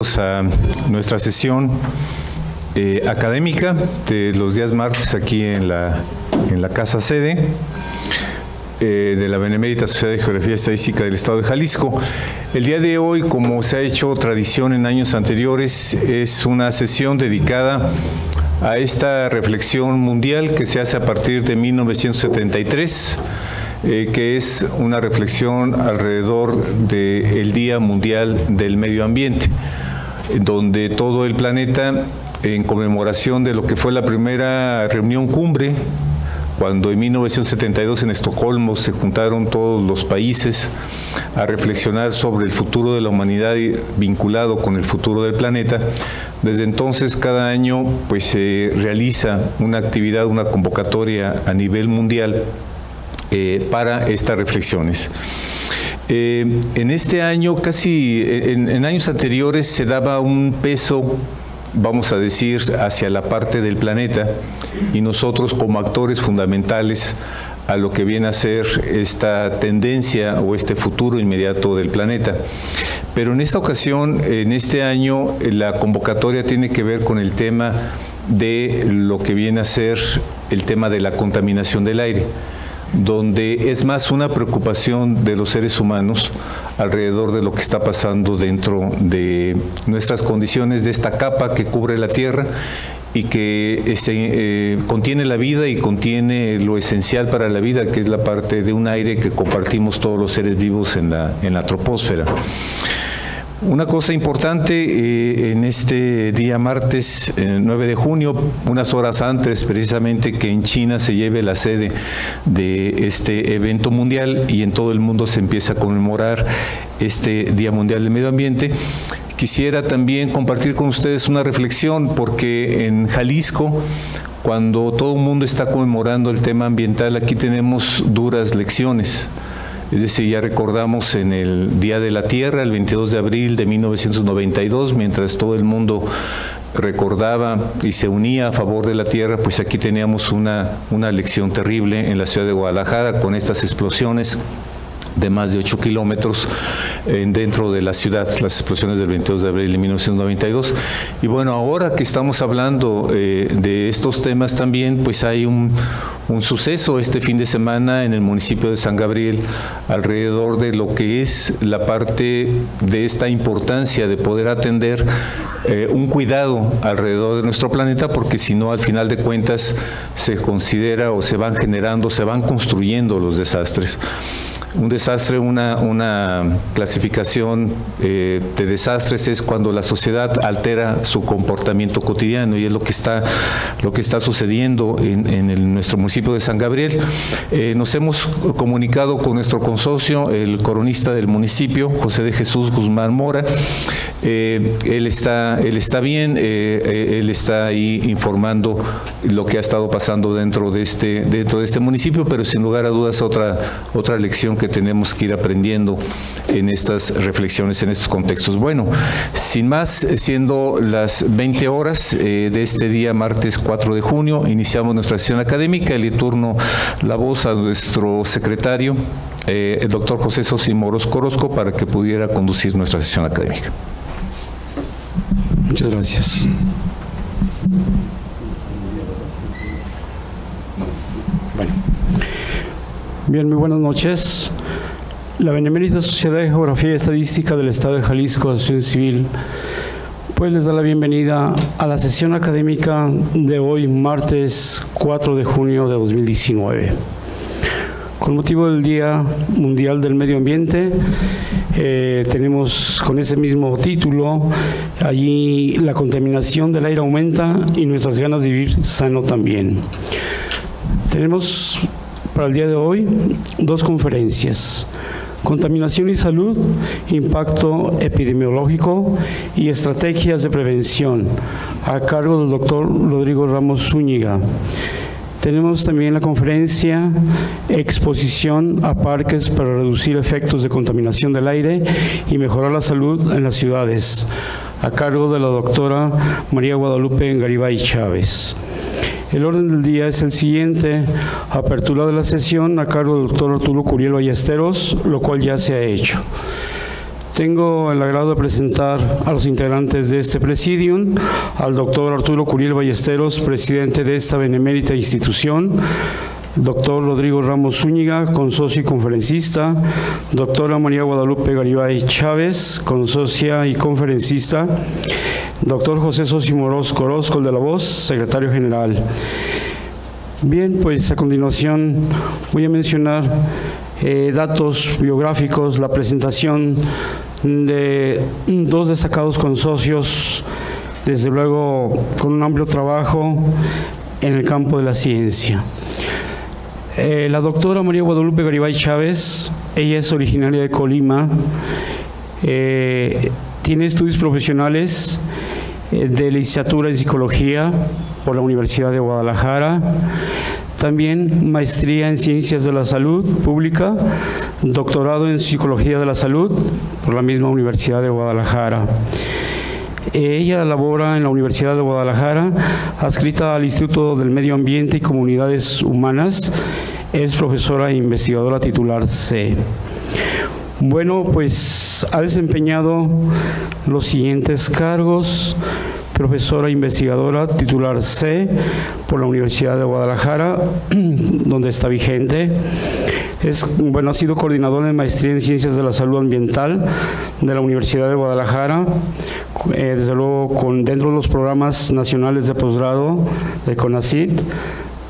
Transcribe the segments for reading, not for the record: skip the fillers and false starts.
A nuestra sesión académica de los días martes aquí en la casa sede de la Benemérita Sociedad de Geografía y Estadística del Estado de Jalisco. El día de hoy, como se ha hecho tradición en años anteriores, es una sesión dedicada a esta reflexión mundial que se hace a partir de 1973, que es una reflexión alrededor del Día Mundial del Medio Ambiente, donde todo el planeta, en conmemoración de lo que fue la primera reunión cumbre, cuando en 1972 en Estocolmo se juntaron todos los países a reflexionar sobre el futuro de la humanidad vinculado con el futuro del planeta. Desde entonces, cada año pues se realiza una actividad, una convocatoria a nivel mundial para estas reflexiones. En este año, casi en años anteriores, se daba un peso, vamos a decir, hacia la parte del planeta, y nosotros como actores fundamentales a lo que viene a ser esta tendencia o este futuro inmediato del planeta. Pero en esta ocasión, en este año, la convocatoria tiene que ver con el tema de lo que viene a ser el tema de la contaminación del aire, donde es más una preocupación de los seres humanos alrededor de lo que está pasando dentro de nuestras condiciones, de esta capa que cubre la Tierra y que contiene la vida y contiene lo esencial para la vida, que es la parte de un aire que compartimos todos los seres vivos en la troposfera. Una cosa importante, en este día martes 9 de junio, unas horas antes precisamente que en China se lleve la sede de este evento mundial y en todo el mundo se empieza a conmemorar este Día Mundial del Medio Ambiente, quisiera también compartir con ustedes una reflexión, porque en Jalisco, cuando todo el mundo está conmemorando el tema ambiental, aquí tenemos duras lecciones. Es decir, ya recordamos en el Día de la Tierra, el 22 de abril de 1992, mientras todo el mundo recordaba y se unía a favor de la Tierra, pues aquí teníamos una lección terrible en la ciudad de Guadalajara con estas explosiones de más de 8 kilómetros dentro de la ciudad, las explosiones del 22 de abril de 1992. Y bueno, ahora que estamos hablando de estos temas también, pues hay un suceso este fin de semana en el municipio de San Gabriel alrededor de lo que es la parte de esta importancia de poder atender un cuidado alrededor de nuestro planeta, porque si no, al final de cuentas, se considera o se van generando, se van construyendo los desastres. Un desastre, una clasificación de desastres es cuando la sociedad altera su comportamiento cotidiano, y es lo que está sucediendo en nuestro municipio de San Gabriel. Nos hemos comunicado con nuestro consorcio, el coronista del municipio, José de Jesús Guzmán Mora. Él está bien, él está ahí informando lo que ha estado pasando dentro de este municipio, pero sin lugar a dudas otra lección que tenemos que ir aprendiendo en estas reflexiones, en estos contextos. Bueno, sin más, siendo las 20 horas de este día martes 4 de junio, iniciamos nuestra sesión académica. Le turno la voz a nuestro secretario, el doctor José Sosimo Orozco, para que pudiera conducir nuestra sesión académica. Muchas gracias. Bueno. Bien, muy buenas noches. La Benemérita Sociedad de Geografía y Estadística del Estado de Jalisco, Asociación Civil, pues les da la bienvenida a la sesión académica de hoy, martes 4 de junio de 2019. Con motivo del Día Mundial del Medio Ambiente, tenemos con ese mismo título, allí la contaminación del aire aumenta y nuestras ganas de vivir sano también. Tenemos para el día de hoy dos conferencias: contaminación y salud, impacto epidemiológico y estrategias de prevención, a cargo del doctor Rodrigo Ramos Zúñiga. Tenemos también la conferencia Exposición a parques para reducir efectos de contaminación del aire y mejorar la salud en las ciudades, a cargo de la doctora María Guadalupe Garibay Chávez. El orden del día es el siguiente: apertura de la sesión a cargo del doctor Arturo Curiel Ballesteros, lo cual ya se ha hecho. Tengo el agrado de presentar a los integrantes de este presidium, al doctor Arturo Curiel Ballesteros, presidente de esta benemérita institución, doctor Rodrigo Ramos Zúñiga, consocio y conferencista, doctora María Guadalupe Garibay Chávez, consocia y conferencista, doctor José Sosimo Orozco Orozco, el de la Voz, secretario general. Bien, pues a continuación voy a mencionar datos biográficos, la presentación de dos destacados consocios, desde luego con un amplio trabajo en el campo de la ciencia. La doctora María Guadalupe Garibay Chávez, ella es originaria de Colima, tiene estudios profesionales de licenciatura en Psicología por la Universidad de Guadalajara, también maestría en Ciencias de la Salud Pública, doctorado en Psicología de la Salud por la misma Universidad de Guadalajara. Ella labora en la Universidad de Guadalajara, adscrita al Instituto del Medio Ambiente y Comunidades Humanas, es profesora e investigadora titular C. Bueno, pues ha desempeñado los siguientes cargos: profesora investigadora titular C por la Universidad de Guadalajara, donde está vigente. Ha sido coordinadora de maestría en Ciencias de la Salud Ambiental de la Universidad de Guadalajara, desde luego dentro de los programas nacionales de posgrado de CONACYT,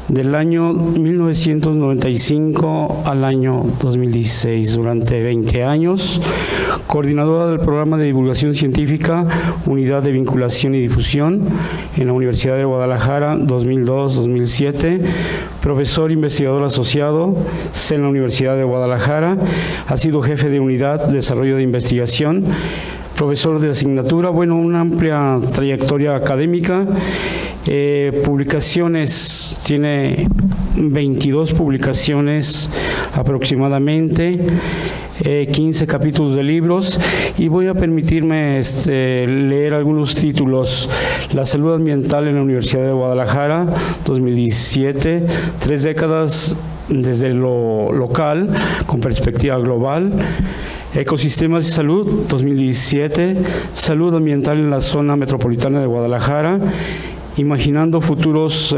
del año 1995 al año 2016, durante 20 años, coordinadora del programa de divulgación científica, unidad de vinculación y difusión en la Universidad de Guadalajara, 2002-2007, profesor investigador asociado en la Universidad de Guadalajara, ha sido jefe de unidad de desarrollo de investigación, profesor de asignatura, una amplia trayectoria académica. Publicaciones, tiene 22 publicaciones aproximadamente, 15 capítulos de libros, y voy a permitirme leer algunos títulos. La salud ambiental en la Universidad de Guadalajara, 2017, 3 décadas desde lo local con perspectiva global. Ecosistemas y salud, 2017, salud ambiental en la zona metropolitana de Guadalajara, imaginando futuros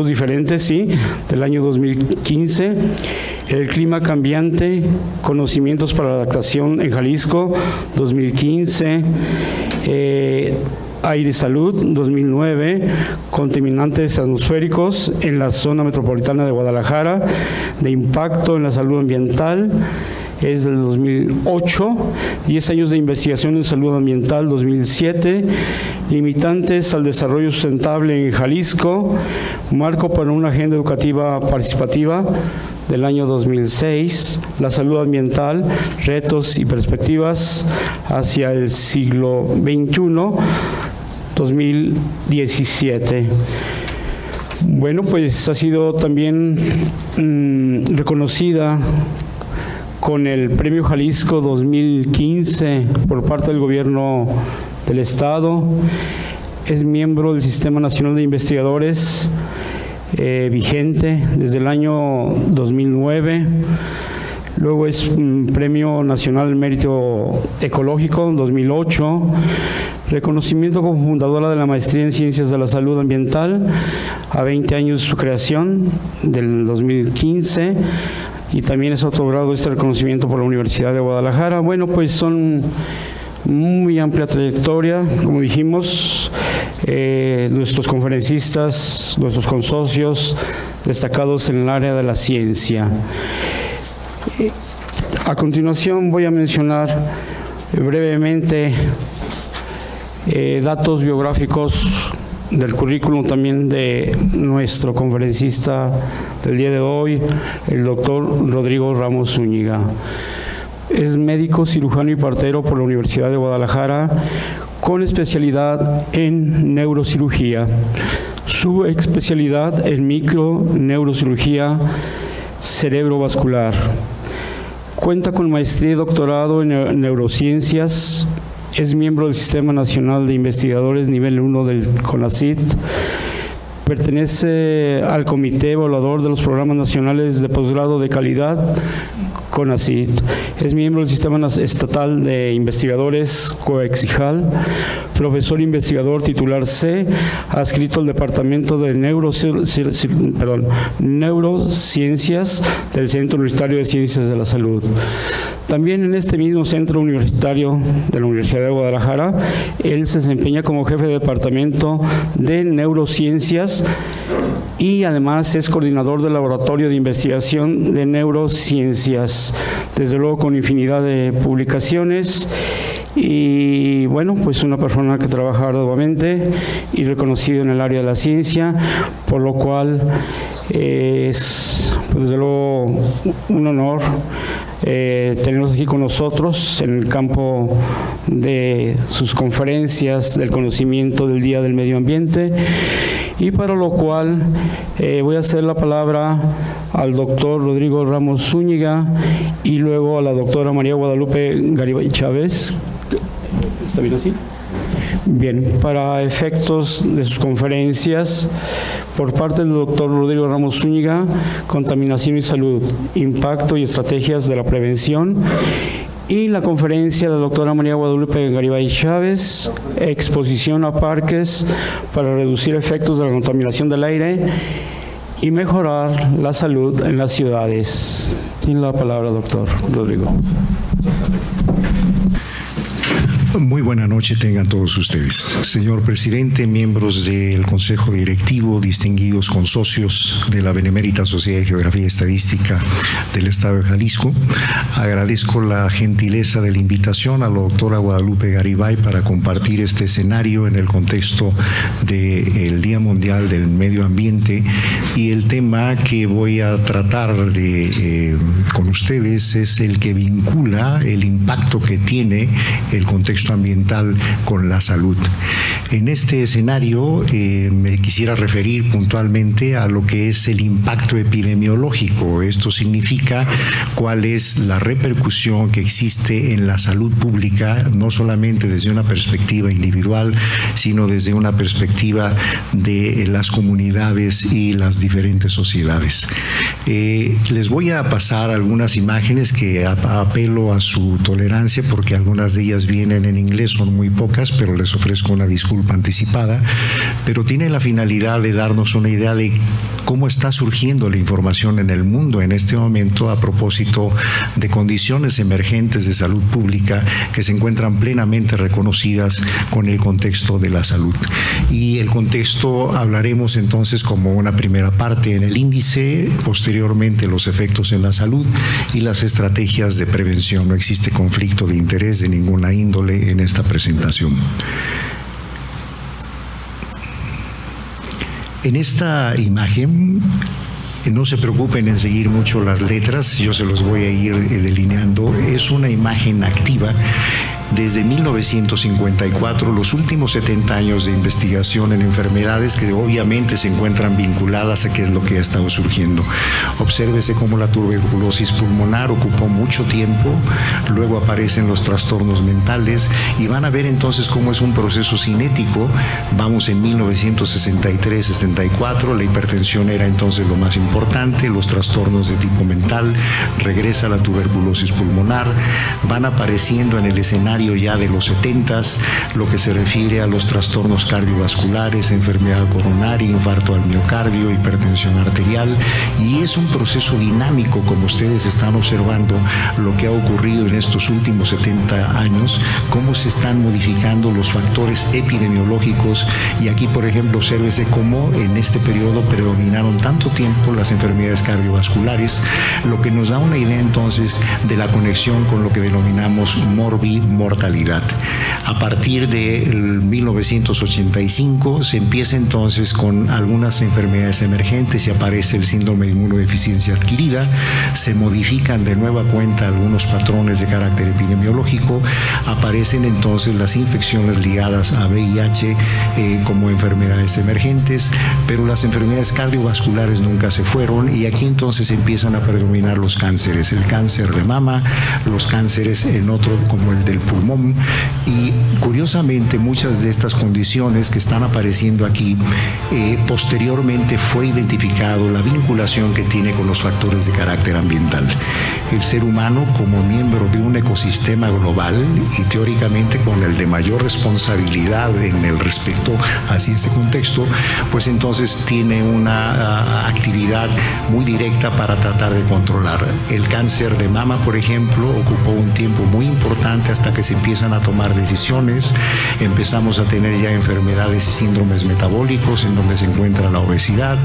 diferentes, sí, del año 2015, el clima cambiante, conocimientos para la adaptación en Jalisco, 2015, aire y salud, 2009, contaminantes atmosféricos en la zona metropolitana de Guadalajara, de impacto en la salud ambiental, es del 2008, 10 años de investigación en salud ambiental, 2007, limitantes al desarrollo sustentable en Jalisco, marco para una agenda educativa participativa, del año 2006, la salud ambiental, retos y perspectivas hacia el siglo XXI, 2017. Pues ha sido también reconocida con el Premio Jalisco 2015 por parte del Gobierno del Estado. Es miembro del Sistema Nacional de Investigadores, vigente desde el año 2009. Luego es Premio Nacional Mérito Ecológico 2008. Reconocimiento como fundadora de la Maestría en Ciencias de la Salud Ambiental a 20 años de su creación, del 2015. Y también es otorgado este reconocimiento por la Universidad de Guadalajara. Pues son muy amplia trayectoria, como dijimos, nuestros conferencistas, nuestros consocios destacados en el área de la ciencia. A continuación voy a mencionar brevemente datos biográficos del currículum también de nuestro conferencista del día de hoy, el doctor Rodrigo Ramos Zúñiga. Es médico, cirujano y partero por la Universidad de Guadalajara, con especialidad en neurocirugía. Su especialidad en microneurocirugía cerebrovascular. Cuenta con maestría y doctorado en neurociencias. Es miembro del Sistema Nacional de Investigadores Nivel 1 del CONACYT. Pertenece al Comité Evaluador de los Programas Nacionales de Posgrado de Calidad, CONACYT. Es miembro del Sistema Estatal de Investigadores COEXIJAL, profesor investigador titular C, adscrito al Departamento de Neurociencias del Centro Universitario de Ciencias de la Salud. También en este mismo centro universitario de la Universidad de Guadalajara, él se desempeña como jefe de departamento de neurociencias y además es coordinador del Laboratorio de Investigación de Neurociencias, desde luego con infinidad de publicaciones. Y bueno, pues una persona que trabaja arduamente y reconocido en el área de la ciencia, por lo cual es pues desde luego un honor tenerlos aquí con nosotros en el campo de sus conferencias del conocimiento del Día del Medio Ambiente, y para lo cual voy a hacer la palabra al doctor Rodrigo Ramos Zúñiga y luego a la doctora María Guadalupe Garibay Chávez. ¿Está bien así? Bien, para efectos de sus conferencias, por parte del doctor Rodrigo Ramos Zúñiga, Contaminación y Salud, Impacto y Estrategias de la Prevención, y la conferencia de la doctora María Guadalupe Garibay Chávez, Exposición a parques para reducir efectos de la contaminación del aire y mejorar la salud en las ciudades. Tiene la palabra, doctor Rodrigo. Muy buena noche tengan todos ustedes. Señor presidente, miembros del Consejo Directivo, distinguidos consocios de la Benemérita Sociedad de Geografía y Estadística del Estado de Jalisco, agradezco la gentileza de la invitación a la doctora Guadalupe Garibay para compartir este escenario en el contexto del Día Mundial del Medio Ambiente, y el tema que voy a tratar con ustedes es el que vincula el impacto que tiene el contexto ambiental con la salud. En este escenario me quisiera referir puntualmente a lo que es el impacto epidemiológico. Esto significa cuál es la repercusión que existe en la salud pública, no solamente desde una perspectiva individual, sino desde una perspectiva de las comunidades y las diferentes sociedades. Les voy a pasar algunas imágenes que apelo a su tolerancia, porque algunas de ellas vienen en inglés, son muy pocas, pero les ofrezco una disculpa anticipada, pero tiene la finalidad de darnos una idea de cómo está surgiendo la información en el mundo en este momento a propósito de condiciones emergentes de salud pública que se encuentran plenamente reconocidas con el contexto de la salud. Y el contexto hablaremos entonces como una primera parte en el índice, posteriormente los efectos en la salud y las estrategias de prevención. No existe conflicto de interés de ninguna índole en esta presentación. En esta imagen, no se preocupen en seguir mucho las letras, yo se los voy a ir delineando. Es una imagen activa. Desde 1954, los últimos 70 años de investigación en enfermedades que obviamente se encuentran vinculadas a qué es lo que ha estado surgiendo. Obsérvese cómo la tuberculosis pulmonar ocupó mucho tiempo, luego aparecen los trastornos mentales y van a ver entonces cómo es un proceso cinético. Vamos en 1963-64, la hipertensión era entonces lo más importante, los trastornos de tipo mental, regresa la tuberculosis pulmonar, van apareciendo en el escenario ya de los 70s, lo que se refiere a los trastornos cardiovasculares, enfermedad coronaria, infarto al miocardio, hipertensión arterial, y es un proceso dinámico, como ustedes están observando lo que ha ocurrido en estos últimos 70 años, cómo se están modificando los factores epidemiológicos. Y aquí, por ejemplo, obsérvese cómo en este periodo predominaron tanto tiempo las enfermedades cardiovasculares, lo que nos da una idea entonces de la conexión con lo que denominamos mortalidad. A partir de 1985 se empieza entonces con algunas enfermedades emergentes y aparece el síndrome de inmunodeficiencia adquirida, se modifican de nueva cuenta algunos patrones de carácter epidemiológico, aparecen entonces las infecciones ligadas a VIH como enfermedades emergentes, pero las enfermedades cardiovasculares nunca se fueron, y aquí entonces empiezan a predominar los cánceres, el cáncer de mama, los cánceres en otro como el del pulmón, pulmón, y curiosamente muchas de estas condiciones que están apareciendo aquí, posteriormente fue identificado la vinculación que tiene con los factores de carácter ambiental. El ser humano, como miembro de un ecosistema global y teóricamente con el de mayor responsabilidad en el respecto hacia ese contexto, pues entonces tiene una actividad muy directa para tratar de controlar. El cáncer de mama, por ejemplo, ocupó un tiempo muy importante hasta que se empiezan a tomar decisiones. Empezamos a tener ya enfermedades y síndromes metabólicos en donde se encuentra la obesidad.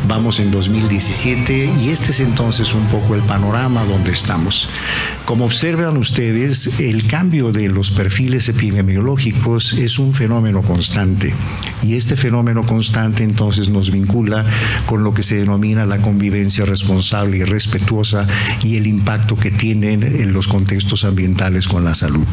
Vamos en 2017 y este es entonces un poco el panorama donde estamos. Como observan ustedes, el cambio de los perfiles epidemiológicos es un fenómeno constante, y este fenómeno constante entonces nos vincula con lo que se denomina la convivencia responsable y respetuosa y el impacto que tienen en los contextos ambientales con la salud.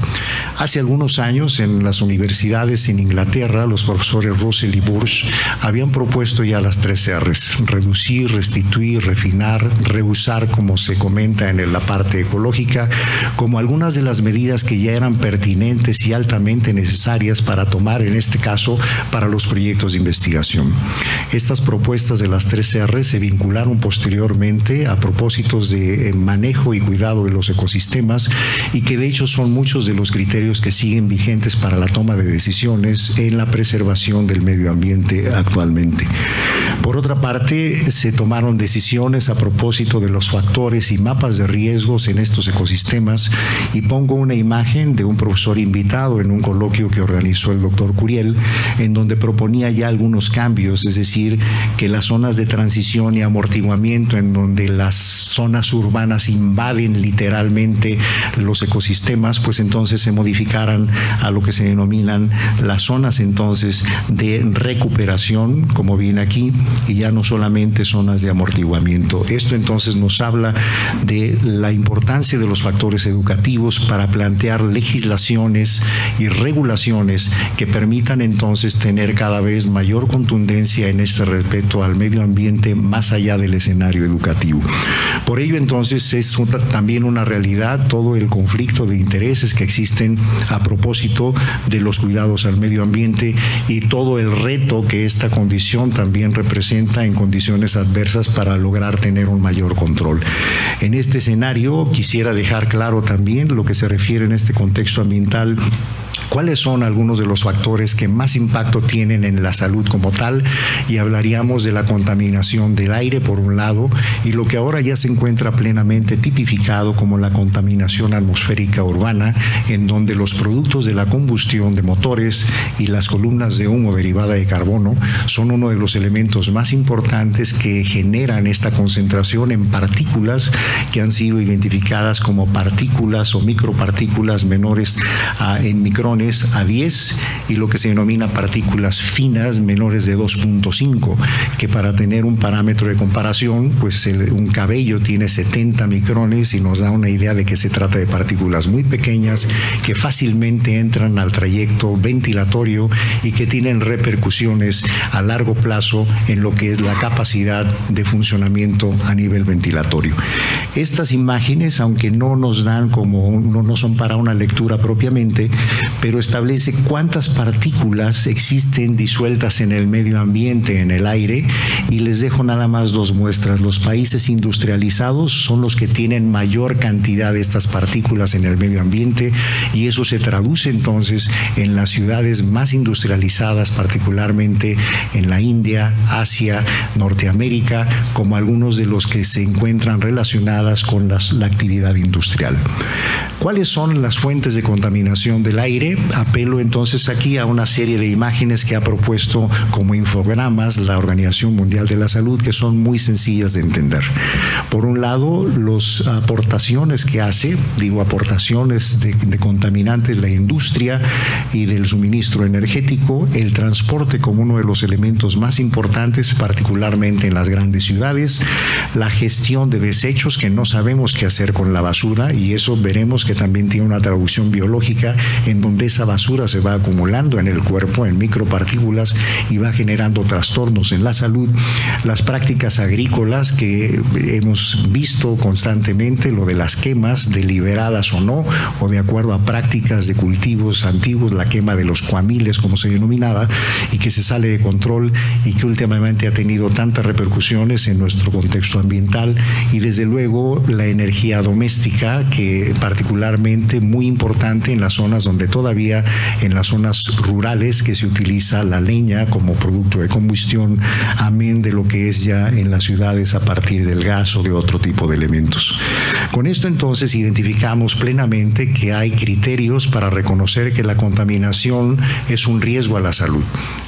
Hace algunos años en las universidades en Inglaterra, los profesores Russell y Burch habían propuesto ya las 3 R's: reducir, restituir, refinar, reusar, como se comenta en la parte ecológica, como algunas de las medidas que ya eran pertinentes y altamente necesarias para tomar, en este caso, para los proyectos de investigación. Estas propuestas de las 3 R se vincularon posteriormente a propósitos de manejo y cuidado de los ecosistemas, y que de hecho son muchos de los criterios que siguen vigentes para la toma de decisiones en la preservación del medio ambiente actualmente. Por otra parte, se tomaron decisiones a propósito de los factores y mapas de riesgos en estos ecosistemas, y pongo una imagen de un profesor invitado en un coloquio que organizó el doctor Curiel, en donde proponía ya algunos cambios, es decir, que las zonas de transición y amortiguamiento, en donde las zonas urbanas invaden literalmente los ecosistemas, pues entonces se modificaran a lo que se denominan las zonas entonces de recuperación, como viene aquí, y ya no solamente zonas de amortiguamiento. Esto entonces nos habla de la importancia de los factores educativos para plantear legislaciones y regulaciones que permitan entonces tener cada vez mayor contundencia en este respeto al medio ambiente más allá del escenario educativo. Por ello entonces es también una realidad todo el conflicto de intereses que existen a propósito de los cuidados al medio ambiente y todo el reto que esta condición también representa en condiciones adversas para lograr tener un mayor control. En este escenario quisiera dejar claro también lo que se refiere en este contexto ambiental. ¿Cuáles son algunos de los factores que más impacto tienen en la salud como tal? Y hablaríamos de la contaminación del aire, por un lado, y lo que ahora ya se encuentra plenamente tipificado como la contaminación atmosférica urbana, en donde los productos de la combustión de motores y las columnas de humo derivada de carbono son uno de los elementos más importantes que generan esta concentración en partículas que han sido identificadas como partículas o micropartículas menores en micrones a 10, y lo que se denomina partículas finas menores de 2.5, que para tener un parámetro de comparación, pues un cabello tiene 70 micrones y nos da una idea de que se trata de partículas muy pequeñas que fácilmente entran al trayecto ventilatorio y que tienen repercusiones a largo plazo en lo que es la capacidad de funcionamiento a nivel ventilatorio. Estas imágenes, aunque no nos dan no son para una lectura propiamente, pero establece cuántas partículas existen disueltas en el medio ambiente, en el aire, y les dejo nada más 2 muestras. Los países industrializados son los que tienen mayor cantidad de estas partículas en el medio ambiente, y eso se traduce entonces en las ciudades más industrializadas, particularmente en la India, Asia, Norteamérica, como algunos de los que se encuentran relacionadas con la actividad industrial. ¿Cuáles son las fuentes de contaminación del aire? Apelo entonces aquí a una serie de imágenes que ha propuesto como infogramas la Organización Mundial de la Salud, que son muy sencillas de entender. Por un lado, las aportaciones que hace, aportaciones de contaminantes, la industria y del suministro energético, el transporte como uno de los elementos más importantes, particularmente en las grandes ciudades, la gestión de desechos, que no sabemos qué hacer con la basura, y eso veremos que también tiene una traducción biológica en donde donde esa basura se va acumulando en el cuerpo en micropartículas y va generando trastornos en la salud. Las prácticas agrícolas que hemos visto constantemente, lo de las quemas, deliberadas o no, o de acuerdo a prácticas de cultivos antiguos, la quema de los cuamiles, como se denominaba, y que se sale de control y que últimamente ha tenido tantas repercusiones en nuestro contexto ambiental, y desde luego la energía doméstica, que particularmente muy importante en las zonas donde todavía, en las zonas rurales, que se utiliza la leña como producto de combustión, amén de lo que es ya en las ciudades a partir del gas o de otro tipo de elementos. Con esto entonces identificamos plenamente que hay criterios para reconocer que la contaminación es un riesgo a la salud.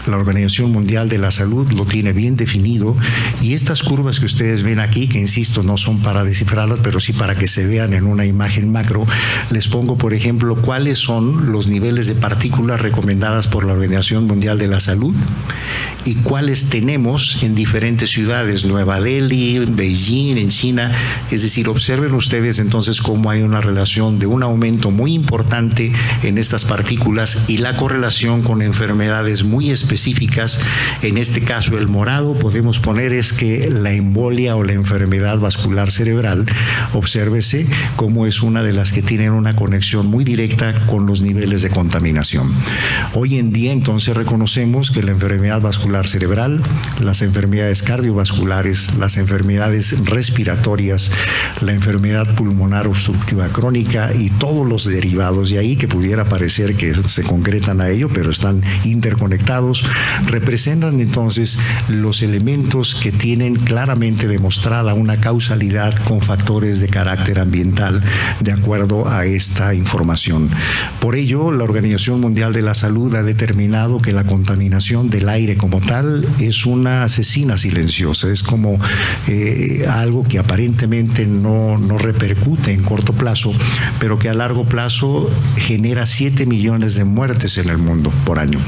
La Organización Mundial de la Salud lo tiene bien definido, y estas curvas que ustedes ven aquí, que insisto no son para descifrarlas, pero sí para que se vean en una imagen macro, les pongo por ejemplo cuáles son los niveles de partículas recomendadas por la Organización Mundial de la Salud y cuáles tenemos en diferentes ciudades, Nueva Delhi, Beijing, en China. Es decir, observen ustedes entonces cómo hay una relación de un aumento muy importante en estas partículas y la correlación con enfermedades muy específicas. En este caso el morado podemos poner es que la embolia o la enfermedad vascular cerebral, obsérvese cómo es una de las que tienen una conexión muy directa con los niveles de contaminación. Hoy en día entonces reconocemos que la enfermedad vascular cerebral, las enfermedades cardiovasculares, las enfermedades respiratorias, la enfermedad pulmonar obstructiva crónica y todos los derivados de ahí, que pudiera parecer que se concretan a ello, pero están interconectados, representan entonces los elementos que tienen claramente demostrada una causalidad con factores de carácter ambiental de acuerdo a esta información. Por ello, la Organización Mundial de la Salud ha determinado que la contaminación del aire como tal es una asesina silenciosa, es como algo que aparentemente no repercute en corto plazo, pero que a largo plazo genera 7 millones de muertes en el mundo por año.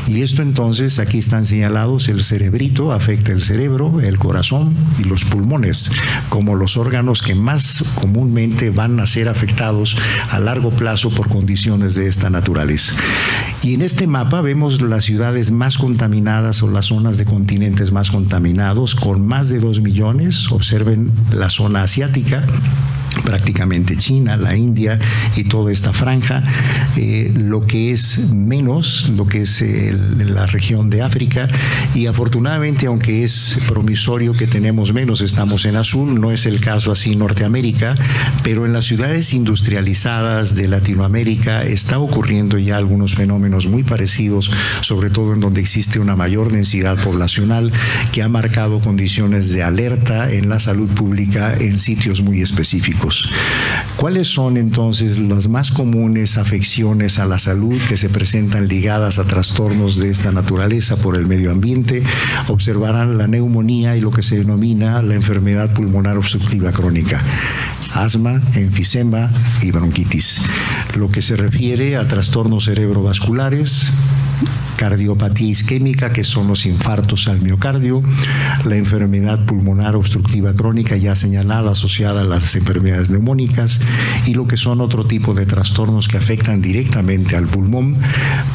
Y esto entonces, aquí están señalados, el cerebrito afecta el cerebro, el corazón y los pulmones, como los órganos que más comúnmente van a ser afectados a largo plazo por condiciones de esta naturaleza. Y en este mapa vemos las ciudades más contaminadas o las zonas de continentes más contaminados, con más de 2 millones. Observen la zona asiática, prácticamente China, la India y toda esta franja, lo que es menos, lo que es la región de África, y afortunadamente, aunque es promisorio que tenemos menos, estamos en azul, no es el caso así Norteamérica, pero en las ciudades industrializadas de Latinoamérica está ocurriendo ya algunos fenómenos muy parecidos, sobre todo en donde existe una mayor densidad poblacional que ha marcado condiciones de alerta en la salud pública en sitios muy específicos. ¿Cuáles son entonces las más comunes afecciones a la salud que se presentan ligadas a trastornos de esta naturaleza por el medio ambiente? Observarán la neumonía y lo que se denomina la enfermedad pulmonar obstructiva crónica, asma, enfisema y bronquitis. Lo que se refiere a trastornos cerebrovasculares, cardiopatía isquémica, que son los infartos al miocardio, la enfermedad pulmonar obstructiva crónica ya señalada asociada a las enfermedades neumónicas, y lo que son otro tipo de trastornos que afectan directamente al pulmón.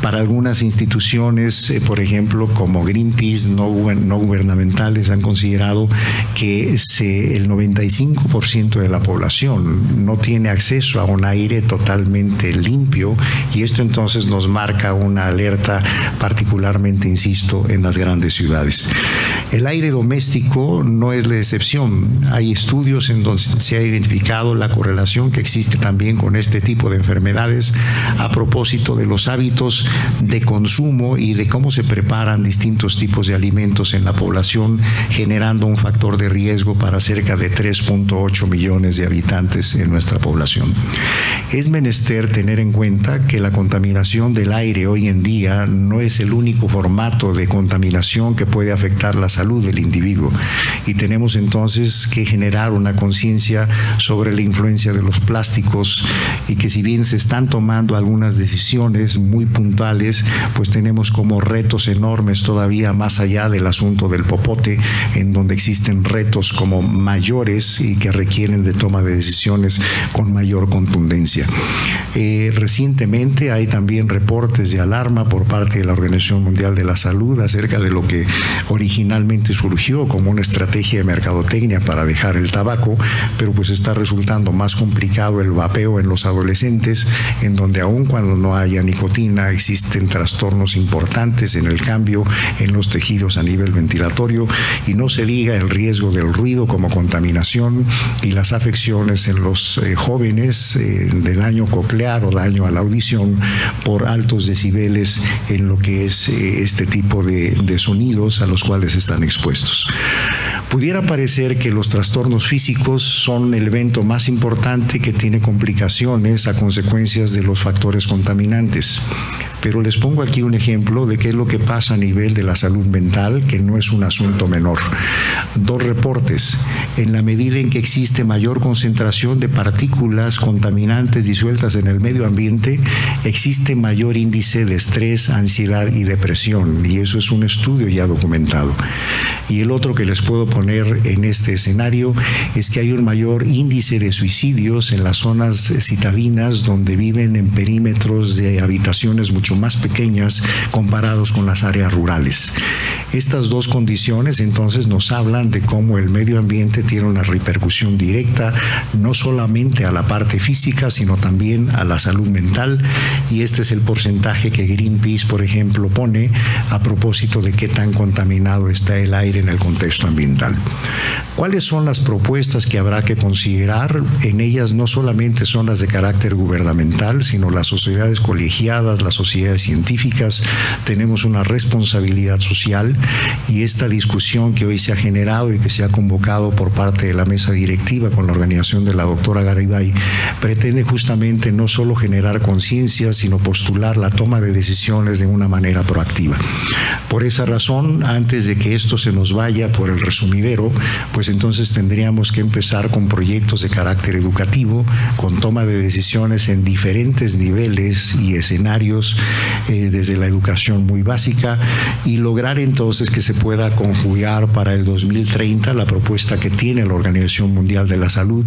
Para algunas instituciones, por ejemplo, como Greenpeace, no gubernamentales, han considerado que el 95% de la población no tiene acceso a un aire totalmente limpio, y esto entonces nos marca una alerta particularmente, insisto, en las grandes ciudades. El aire doméstico no es la excepción. Hay estudios en donde se ha identificado la correlación que existe también con este tipo de enfermedades a propósito de los hábitos de consumo y de cómo se preparan distintos tipos de alimentos en la población, generando un factor de riesgo para cerca de 3.8 millones de habitantes en nuestra población. Es menester tener en cuenta que la contaminación del aire hoy en día no es el único formato de contaminación que puede afectar la salud del individuo, y tenemos entonces que generar una conciencia sobre la influencia de los plásticos, y que si bien se están tomando algunas decisiones muy puntuales, pues tenemos como retos enormes todavía más allá del asunto del popote, en donde existen retos como mayores y que requieren de toma de decisiones con mayor contundencia. Recientemente hay también reportes de alarma por parte de la Organización Mundial de la Salud acerca de lo que originalmente surgió como una estrategia de mercadotecnia para dejar el tabaco, pero pues está resultando más complicado el vapeo en los adolescentes, en donde aun cuando no haya nicotina existen trastornos importantes en el cambio en los tejidos a nivel ventilatorio, y no se diga el riesgo del ruido como contaminación y las afecciones en los jóvenes del daño coclear o daño a la audición por altos decibeles en lo que es este tipo de sonidos a los cuales están expuestos. Pudiera parecer que los trastornos físicos son el evento más importante que tiene complicaciones a consecuencias de los factores contaminantes. Pero les pongo aquí un ejemplo de qué es lo que pasa a nivel de la salud mental, que no es un asunto menor. 2 reportes. En la medida en que existe mayor concentración de partículas contaminantes disueltas en el medio ambiente, existe mayor índice de estrés, ansiedad y depresión, y eso es un estudio ya documentado. Y el otro que les puedo poner en este escenario es que hay un mayor índice de suicidios en las zonas citadinas, donde viven en perímetros de habitaciones mucho más pequeñas comparados con las áreas rurales. Estas 2 condiciones entonces nos hablan de cómo el medio ambiente tiene una repercusión directa no solamente a la parte física, sino también a la salud mental, y este es el porcentaje que Greenpeace, por ejemplo, pone a propósito de qué tan contaminado está el aire en el contexto ambiental. ¿Cuáles son las propuestas que habrá que considerar? En ellas no solamente son las de carácter gubernamental, sino las sociedades colegiadas, las sociedades científicas. Tenemos una responsabilidad social, y esta discusión que hoy se ha generado y que se ha convocado por parte de la mesa directiva con la organización de la doctora Garibay pretende justamente no solo generar conciencia, sino postular la toma de decisiones de una manera proactiva. Por esa razón, antes de que esto se nos vaya por el resumidero, pues entonces tendríamos que empezar con proyectos de carácter educativo, con toma de decisiones en diferentes niveles y escenarios, desde la educación muy básica, y lograr entonces que se pueda conjugar para el 2030 la propuesta que tiene la Organización Mundial de la Salud,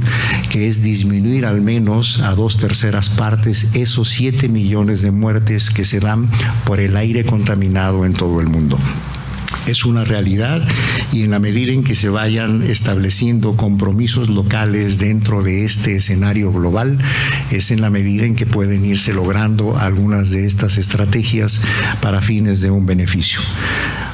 que es disminuir al menos a 2/3 partes esos 7 millones de muertes que se dan por el aire contaminado en todo el mundo. Es una realidad, y en la medida en que se vayan estableciendo compromisos locales dentro de este escenario global, es en la medida en que pueden irse logrando algunas de estas estrategias para fines de un beneficio.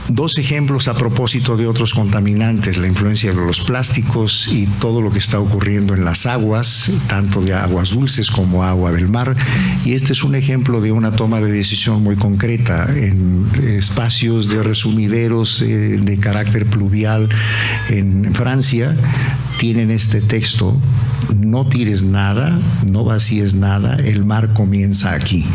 2 ejemplos a propósito de otros contaminantes: la influencia de los plásticos y todo lo que está ocurriendo en las aguas, tanto de aguas dulces como agua del mar. Y este es un ejemplo de una toma de decisión muy concreta en espacios de resumideros de carácter pluvial en Francia. Tienen este texto: no tires nada, no vacíes nada, el mar comienza aquí.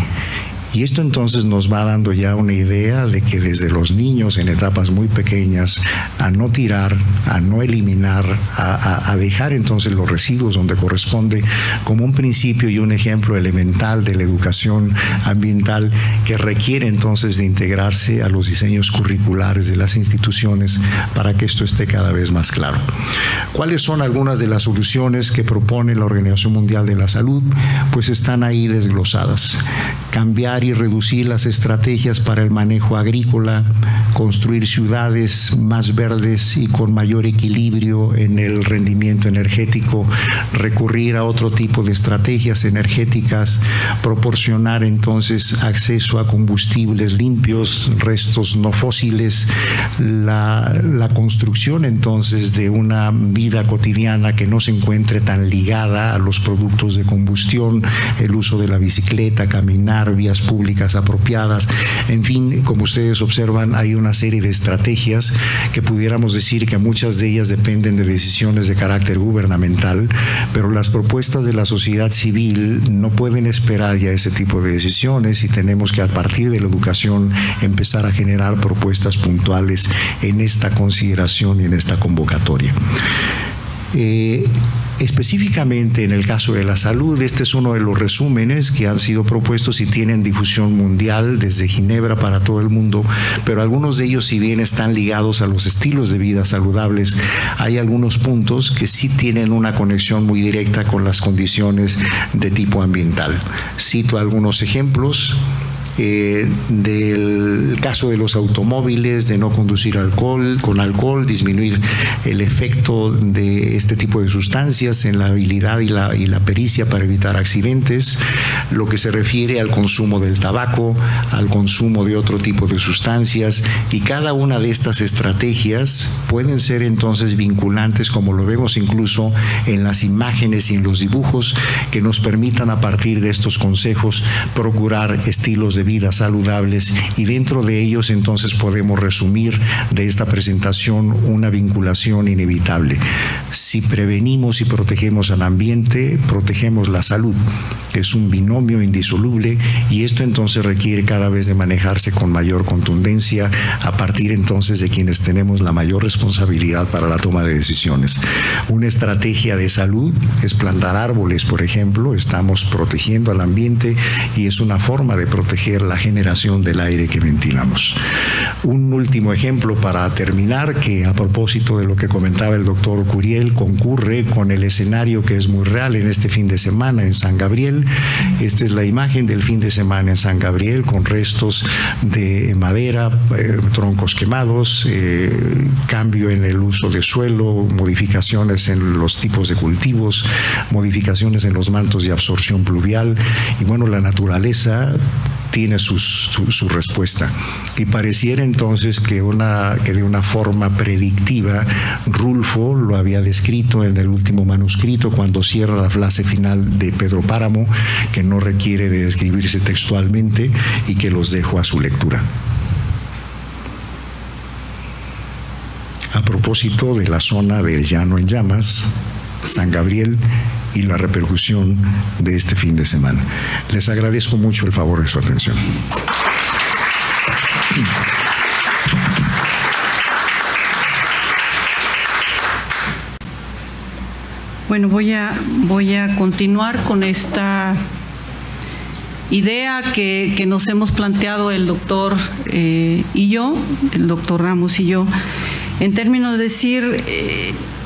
Y esto entonces nos va dando ya una idea de que desde los niños en etapas muy pequeñas, a no tirar, a no eliminar, a dejar entonces los residuos donde corresponde, como un principio y un ejemplo elemental de la educación ambiental que requiere entonces de integrarse a los diseños curriculares de las instituciones para que esto esté cada vez más claro. ¿Cuáles son algunas de las soluciones que propone la Organización Mundial de la Salud? Pues están ahí desglosadas. Cambiar y reducir las estrategias para el manejo agrícola, construir ciudades más verdes y con mayor equilibrio en el rendimiento energético, recurrir a otro tipo de estrategias energéticas, proporcionar entonces acceso a combustibles limpios, restos no fósiles, la construcción entonces de una vida cotidiana que no se encuentre tan ligada a los productos de combustión, el uso de la bicicleta, caminar, vías públicas apropiadas. En fin, como ustedes observan, hay una una serie de estrategias que pudiéramos decir que muchas de ellas dependen de decisiones de carácter gubernamental, pero las propuestas de la sociedad civil no pueden esperar ya ese tipo de decisiones y tenemos que, a partir de la educación, empezar a generar propuestas puntuales en esta consideración y en esta convocatoria. Específicamente en el caso de la salud, este es uno de los resúmenes que han sido propuestos y tienen difusión mundial desde Ginebra para todo el mundo, pero algunos de ellos, si bien están ligados a los estilos de vida saludables, hay algunos puntos que sí tienen una conexión muy directa con las condiciones de tipo ambiental. Cito algunos ejemplos. Del caso de los automóviles, de no conducir con alcohol, disminuir el efecto de este tipo de sustancias en la habilidad y la pericia para evitar accidentes, lo que se refiere al consumo del tabaco, al consumo de otro tipo de sustancias, y cada una de estas estrategias pueden ser entonces vinculantes, como lo vemos incluso en las imágenes y en los dibujos, que nos permitan, a partir de estos consejos, procurar estilos de vida saludables, y dentro de ellos entonces podemos resumir de esta presentación una vinculación inevitable. Si prevenimos y protegemos al ambiente, protegemos la salud. Es un binomio indisoluble, y esto entonces requiere cada vez de manejarse con mayor contundencia a partir entonces de quienes tenemos la mayor responsabilidad para la toma de decisiones. Una estrategia de salud es plantar árboles, por ejemplo. Estamos protegiendo al ambiente y es una forma de proteger la generación del aire que ventilamos. Un último ejemplo para terminar, que a propósito de lo que comentaba el doctor Curiel, concurre con el escenario que es muy real en este fin de semana en San Gabriel. Esta es la imagen del fin de semana en San Gabriel, con restos de madera, troncos quemados, cambio en el uso de suelo, modificaciones en los tipos de cultivos, modificaciones en los mantos de absorción pluvial, y bueno, la naturaleza tiene su respuesta. Y pareciera entonces que de una forma predictiva, Rulfo lo había descrito en el último manuscrito, cuando cierra la frase final de Pedro Páramo, que no requiere de describirse textualmente y que los dejo a su lectura. A propósito de la zona del Llano en Llamas, San Gabriel, y la repercusión de este fin de semana. Les agradezco mucho el favor de su atención. Bueno, voy a continuar con esta idea que nos hemos planteado el doctor y yo, el doctor Ramos y yo, en términos de decir,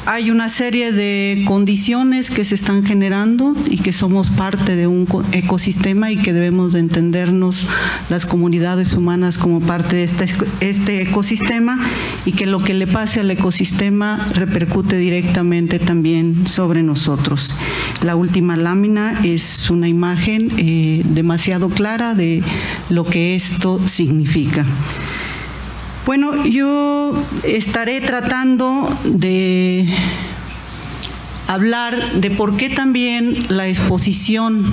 hay una serie de condiciones que se están generando y que somos parte de un ecosistema y que debemos de entendernos las comunidades humanas como parte de este ecosistema, y que lo que le pase al ecosistema repercute directamente también sobre nosotros. La última lámina es una imagen demasiado clara de lo que esto significa. Bueno, yo estaré tratando de hablar de por qué también la exposición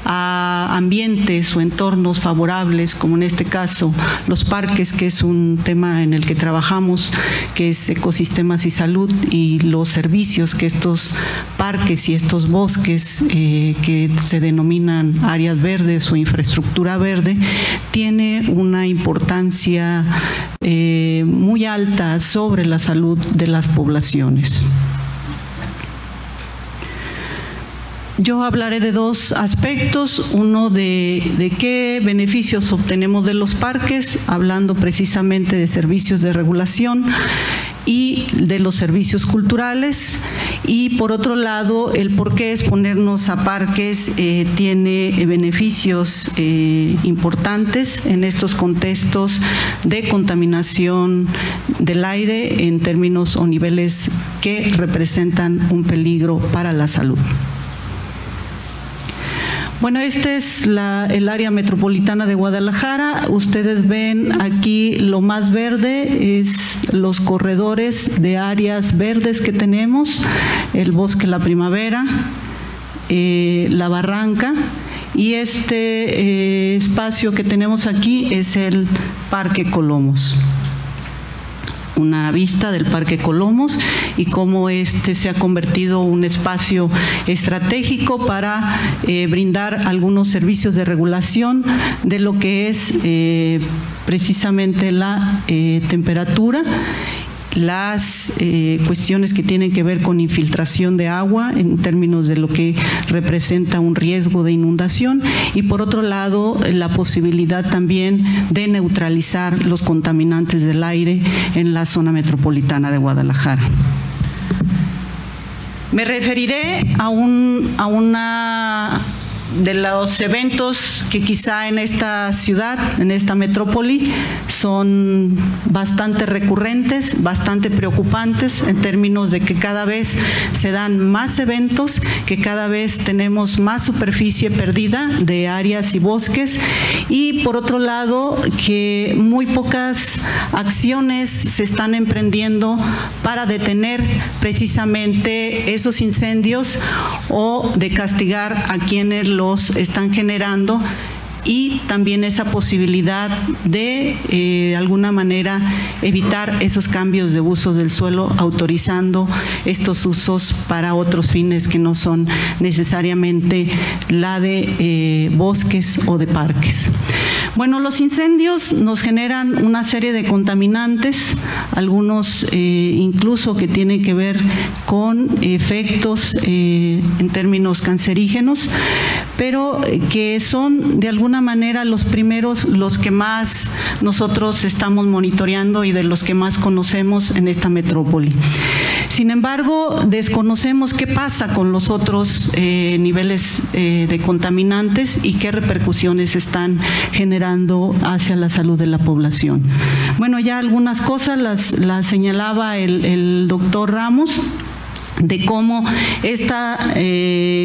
a ambientes o entornos favorables, como en este caso los parques, que es un tema en el que trabajamos, que es ecosistemas y salud, y los servicios que estos parques y estos bosques que se denominan áreas verdes o infraestructura verde, tiene una importancia muy alta sobre la salud de las poblaciones. Yo hablaré de dos aspectos, uno de qué beneficios obtenemos de los parques, hablando precisamente de servicios de regulación y de los servicios culturales, y por otro lado el por qué exponernos a parques tiene beneficios importantes en estos contextos de contaminación del aire en términos o niveles que representan un peligro para la salud. Bueno, este es el área metropolitana de Guadalajara. Ustedes ven aquí lo más verde es los corredores de áreas verdes que tenemos, el Bosque La Primavera, la Barranca, y este espacio que tenemos aquí es el Parque Colomos. una vista del Parque Colomos y cómo se ha convertido en un espacio estratégico para brindar algunos servicios de regulación de lo que es precisamente la temperatura, las cuestiones que tienen que ver con infiltración de agua en términos de lo que representa un riesgo de inundación y por otro lado la posibilidad también de neutralizar los contaminantes del aire en la zona metropolitana de Guadalajara. Me referiré a una de los eventos que quizá en esta ciudad, en esta metrópoli, son bastante recurrentes, bastante preocupantes en términos de que cada vez se dan más eventos, que cada vez tenemos más superficie perdida de áreas y bosques y por otro lado que muy pocas acciones se están emprendiendo para detener precisamente esos incendios o de castigar a quienes los están generando y también esa posibilidad de alguna manera evitar esos cambios de uso del suelo, autorizando estos usos para otros fines que no son necesariamente la de bosques o de parques. Bueno, los incendios nos generan una serie de contaminantes, algunos incluso que tienen que ver con efectos en términos cancerígenos, pero que son de alguna manera los primeros, los que más nosotros estamos monitoreando y de los que más conocemos en esta metrópoli. Sin embargo, desconocemos qué pasa con los otros niveles de contaminantes y qué repercusiones están generando hacia la salud de la población. Bueno, ya algunas cosas las señalaba el doctor Ramos, de cómo esta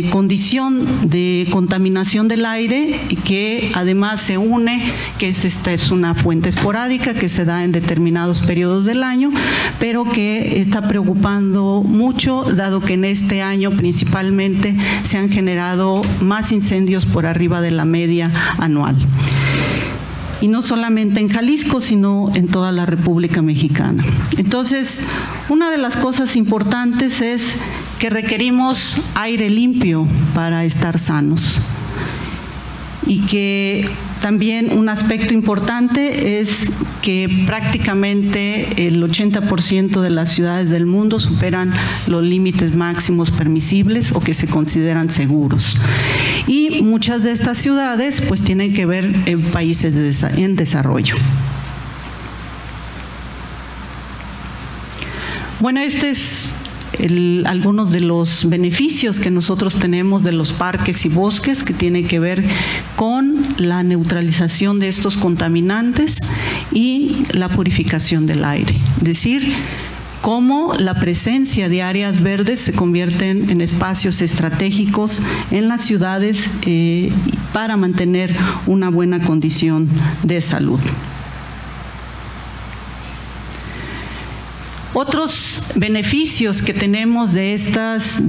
condición de contaminación del aire, que además se une, que esta es una fuente esporádica que se da en determinados periodos del año, pero que está preocupando mucho, dado que en este año principalmente se han generado más incendios por arriba de la media anual. Y no solamente en Jalisco, sino en toda la República Mexicana. Entonces, una de las cosas importantes es que requerimos aire limpio para estar sanos. Y que también un aspecto importante es que prácticamente el 80% de las ciudades del mundo superan los límites máximos permisibles o que se consideran seguros. Y muchas de estas ciudades pues tienen que ver en países en desarrollo. Bueno, este es algunos de los beneficios que nosotros tenemos de los parques y bosques, que tienen que ver con la neutralización de estos contaminantes y la purificación del aire. Es decir, cómo la presencia de áreas verdes se convierten en espacios estratégicos en las ciudades para mantener una buena condición de salud. Otros beneficios que tenemos de estas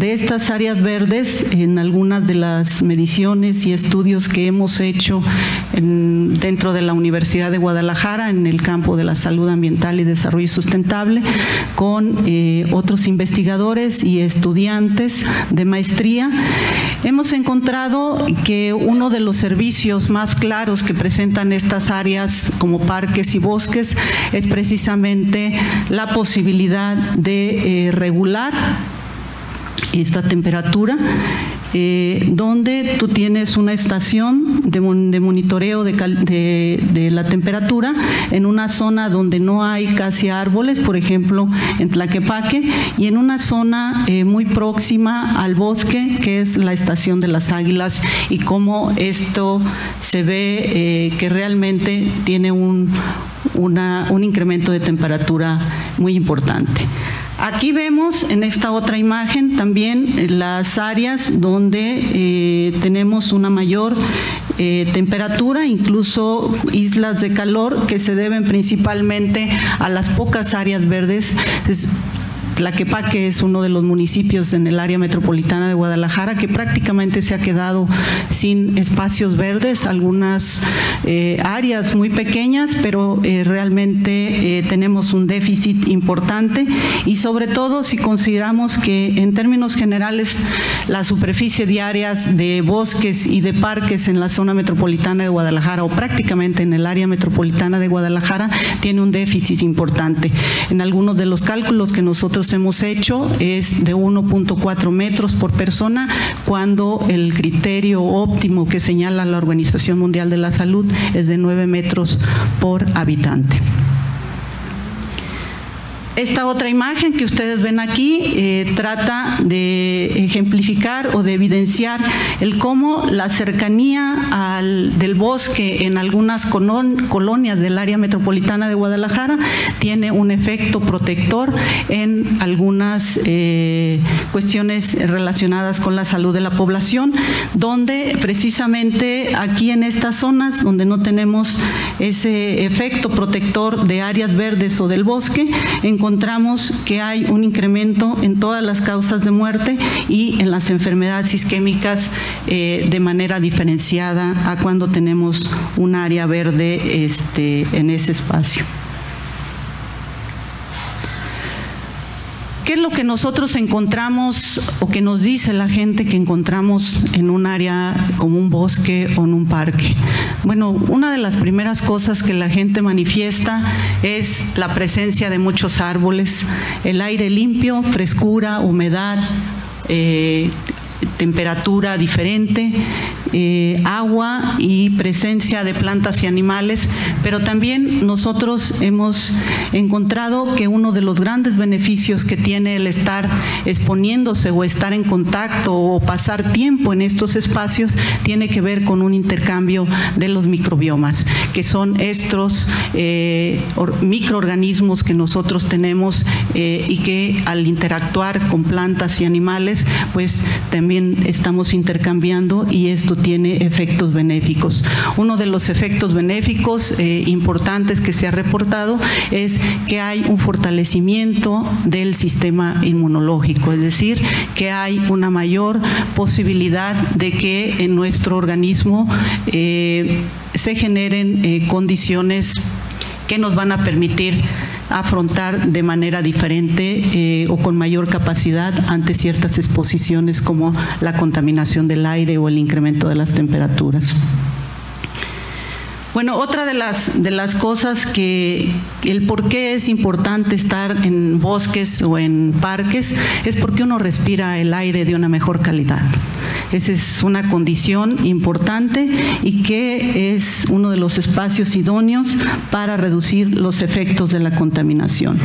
áreas verdes en algunas de las mediciones y estudios que hemos hecho dentro de la Universidad de Guadalajara en el campo de la salud ambiental y desarrollo sustentable con otros investigadores y estudiantes de maestría, hemos encontrado que uno de los servicios más claros que presentan estas áreas como parques y bosques es precisamente la posibilidad de regular esta temperatura, donde tú tienes una estación de monitoreo de la temperatura en una zona donde no hay casi árboles, por ejemplo en Tlaquepaque, y en una zona muy próxima al bosque, que es la estación de las Águilas, y cómo esto se ve que realmente tiene un incremento de temperatura muy importante. Aquí vemos en esta otra imagen también las áreas donde tenemos una mayor temperatura, incluso islas de calor que se deben principalmente a las pocas áreas verdes. Tlaquepaque es uno de los municipios en el área metropolitana de Guadalajara que prácticamente se ha quedado sin espacios verdes, algunas áreas muy pequeñas, pero realmente tenemos un déficit importante, y sobre todo si consideramos que en términos generales la superficie de áreas de bosques y de parques en la zona metropolitana de Guadalajara, o prácticamente en el área metropolitana de Guadalajara, tiene un déficit importante. En algunos de los cálculos que nosotros hemos hecho es de 1.4 metros por persona, cuando el criterio óptimo que señala la Organización Mundial de la Salud es de 9 metros por habitante. Esta otra imagen que ustedes ven aquí trata de ejemplificar o de evidenciar el cómo la cercanía del bosque en algunas colonias del área metropolitana de Guadalajara tiene un efecto protector en algunas cuestiones relacionadas con la salud de la población, donde precisamente aquí en estas zonas donde no tenemos ese efecto protector de áreas verdes o del bosque, encontramos que hay un incremento en todas las causas de muerte y en las enfermedades isquémicas de manera diferenciada a cuando tenemos un área verde en ese espacio. ¿Qué es lo que nosotros encontramos o que nos dice la gente que encontramos en un área como un bosque o en un parque? Bueno, una de las primeras cosas que la gente manifiesta es la presencia de muchos árboles, el aire limpio, frescura, humedad, temperatura diferente, agua y presencia de plantas y animales, pero también nosotros hemos encontrado que uno de los grandes beneficios que tiene el estar exponiéndose o estar en contacto o pasar tiempo en estos espacios tiene que ver con un intercambio de los microbiomas, que son estos microorganismos que nosotros tenemos y que al interactuar con plantas y animales, pues también estamos intercambiando, y esto tiene efectos benéficos. Uno de los efectos benéficos importantes que se ha reportado es que hay un fortalecimiento del sistema inmunológico, es decir, que hay una mayor posibilidad de que en nuestro organismo se generen condiciones que nos van a permitir afrontar de manera diferente o con mayor capacidad ante ciertas exposiciones como la contaminación del aire o el incremento de las temperaturas. Bueno, otra de las cosas que el por qué es importante estar en bosques o en parques es porque uno respira el aire de una mejor calidad. Esa es una condición importante y que es uno de los espacios idóneos para reducir los efectos de la contaminación.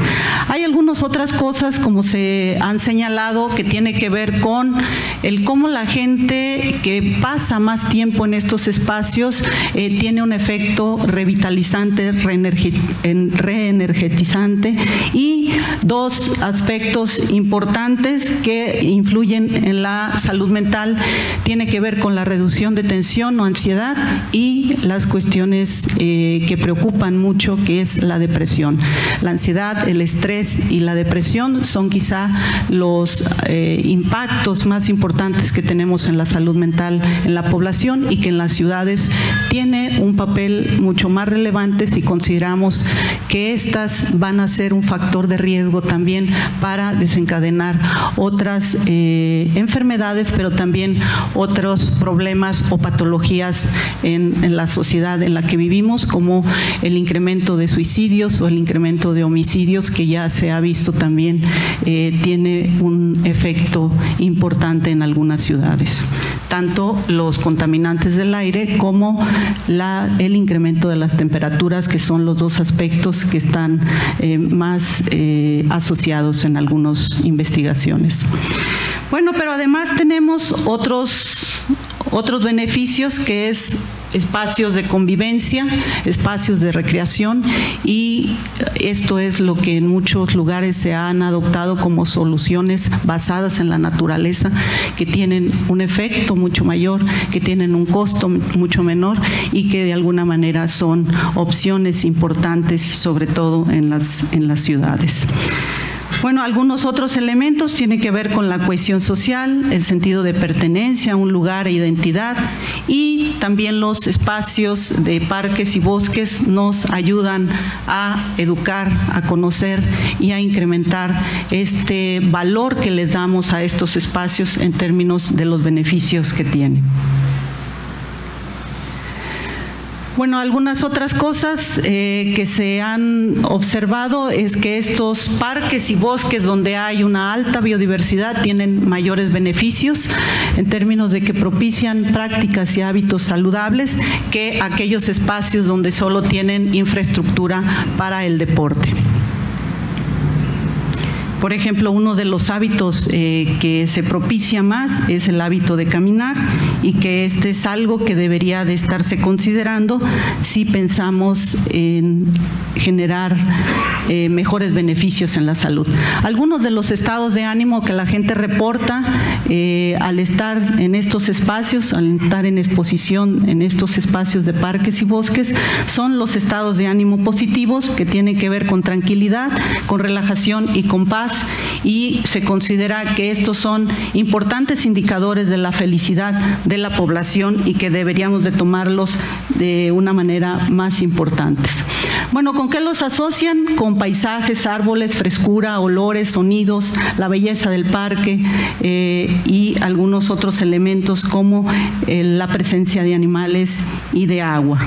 Hay algunas otras cosas, como se han señalado, que tiene que ver con el cómo la gente que pasa más tiempo en estos espacios tiene un efecto revitalizante, reenergetizante, y dos aspectos importantes que influyen en la salud mental tiene que ver con la reducción de tensión o ansiedad y las cuestiones que preocupan mucho, que es la depresión. La ansiedad, el estrés y la depresión son quizá los impactos más importantes que tenemos en la salud mental en la población, y que en las ciudades tiene un papel mucho más relevante si consideramos que estas van a ser un factor de riesgo también para desencadenar otras enfermedades, pero también otros problemas o patologías en la sociedad en la que vivimos, como el incremento de suicidios o el incremento de homicidios, que ya se ha visto también tiene un efecto importante en algunas ciudades. Tanto los contaminantes del aire como el incremento de las temperaturas, que son los dos aspectos que están más asociados en algunas investigaciones. Bueno, pero además tenemos otros beneficios, que es espacios de convivencia, espacios de recreación, y esto es lo que en muchos lugares se han adoptado como soluciones basadas en la naturaleza, que tienen un efecto mucho mayor, que tienen un costo mucho menor y que de alguna manera son opciones importantes, sobre todo en las ciudades. Bueno, algunos otros elementos tienen que ver con la cohesión social, el sentido de pertenencia a un lugar e identidad, y también los espacios de parques y bosques nos ayudan a educar, a conocer y a incrementar este valor que le damos a estos espacios en términos de los beneficios que tienen. Bueno, algunas otras cosas que se han observado es que estos parques y bosques donde hay una alta biodiversidad tienen mayores beneficios en términos de que propician prácticas y hábitos saludables que aquellos espacios donde solo tienen infraestructura para el deporte. Por ejemplo, uno de los hábitos que se propicia más es el hábito de caminar, y que este es algo que debería de estarse considerando si pensamos en generar mejores beneficios en la salud. Algunos de los estados de ánimo que la gente reporta al estar en estos espacios, al estar en exposición en estos espacios de parques y bosques, son los estados de ánimo positivos, que tienen que ver con tranquilidad, con relajación y con paz, y se considera que estos son importantes indicadores de la felicidad de la población y que deberíamos de tomarlos de una manera más importante. Bueno, ¿con qué los asocian? Con paisajes, árboles, frescura, olores, sonidos, la belleza del parque y algunos otros elementos como la presencia de animales y de agua.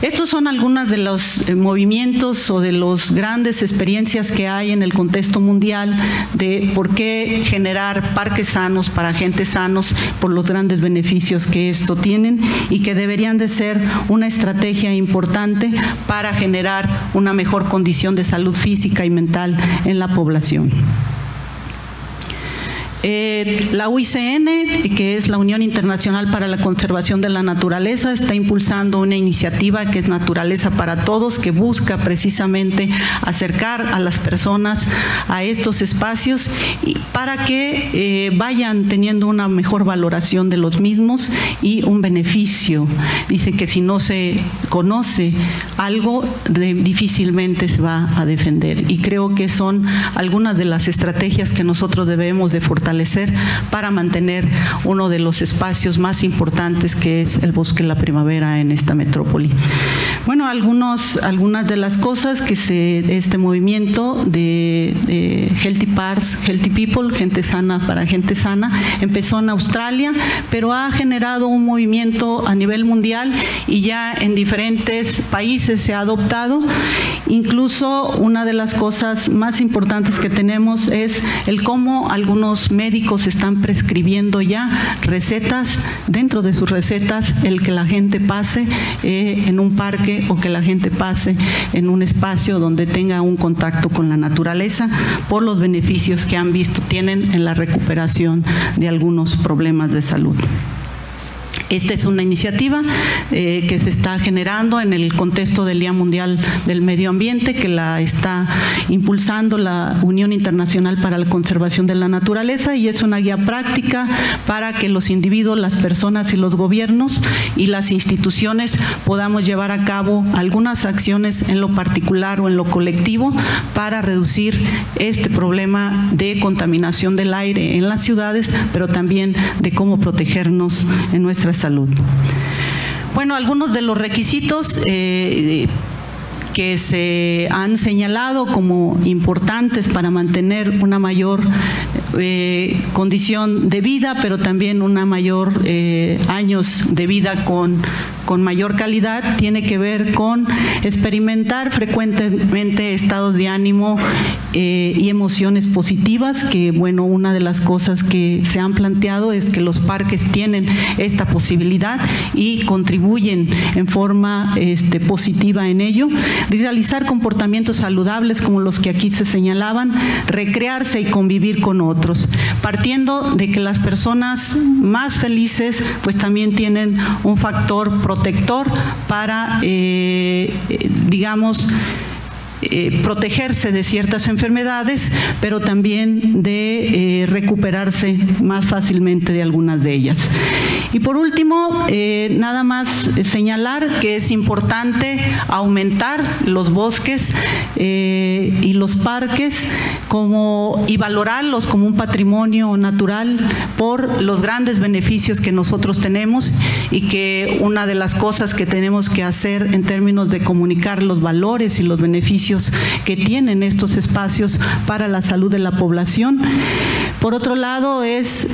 Estos son algunos de los movimientos o de las grandes experiencias que hay en el contexto mundial de por qué generar parques sanos para gente sanos, por los grandes beneficios que esto tienen y que deberían de ser una estrategia importante para generar una mejor condición de salud física y mental en la población. La UICN, que es la Unión Internacional para la Conservación de la Naturaleza, está impulsando una iniciativa que es Naturaleza para Todos, que busca precisamente acercar a las personas a estos espacios para que vayan teniendo una mejor valoración de los mismos y un beneficio. Dice que si no se conoce algo, difícilmente se va a defender, y creo que son algunas de las estrategias que nosotros debemos de fortalecer para mantener uno de los espacios más importantes, que es el Bosque La Primavera en esta metrópoli. Bueno, algunas de las cosas que este movimiento de Healthy Parks, Healthy People, gente sana para gente sana, empezó en Australia, pero ha generado un movimiento a nivel mundial y ya en diferentes países se ha adoptado. Incluso una de las cosas más importantes que tenemos es el cómo algunos médicos están prescribiendo ya recetas, dentro de sus recetas, el que la gente pase en un parque o que la gente pase en un espacio donde tenga un contacto con la naturaleza, por los beneficios que han visto tienen en la recuperación de algunos problemas de salud. Esta es una iniciativa que se está generando en el contexto del Día Mundial del Medio Ambiente, que la está impulsando la Unión Internacional para la Conservación de la Naturaleza, y es una guía práctica para que los individuos, las personas y los gobiernos y las instituciones podamos llevar a cabo algunas acciones en lo particular o en lo colectivo para reducir este problema de contaminación del aire en las ciudades, pero también de cómo protegernos en nuestra salud. Bueno, algunos de los requisitos que se han señalado como importantes para mantener una mayor condición de vida, pero también una mayor años de vida con mayor calidad, tiene que ver con experimentar frecuentemente estados de ánimo y emociones positivas, que bueno, una de las cosas que se han planteado es que los parques tienen esta posibilidad y contribuyen en forma positiva en ello. Realizar comportamientos saludables como los que aquí se señalaban, recrearse y convivir con otros, partiendo de que las personas más felices pues también tienen un factor protector para, digamos, protegerse de ciertas enfermedades, pero también de recuperarse más fácilmente de algunas de ellas. Y por último, nada más señalar que es importante aumentar los bosques y los parques y valorarlos como un patrimonio natural por los grandes beneficios que nosotros tenemos, y que una de las cosas que tenemos que hacer en términos de comunicar los valores y los beneficios que tienen estos espacios para la salud de la población. Por otro lado, es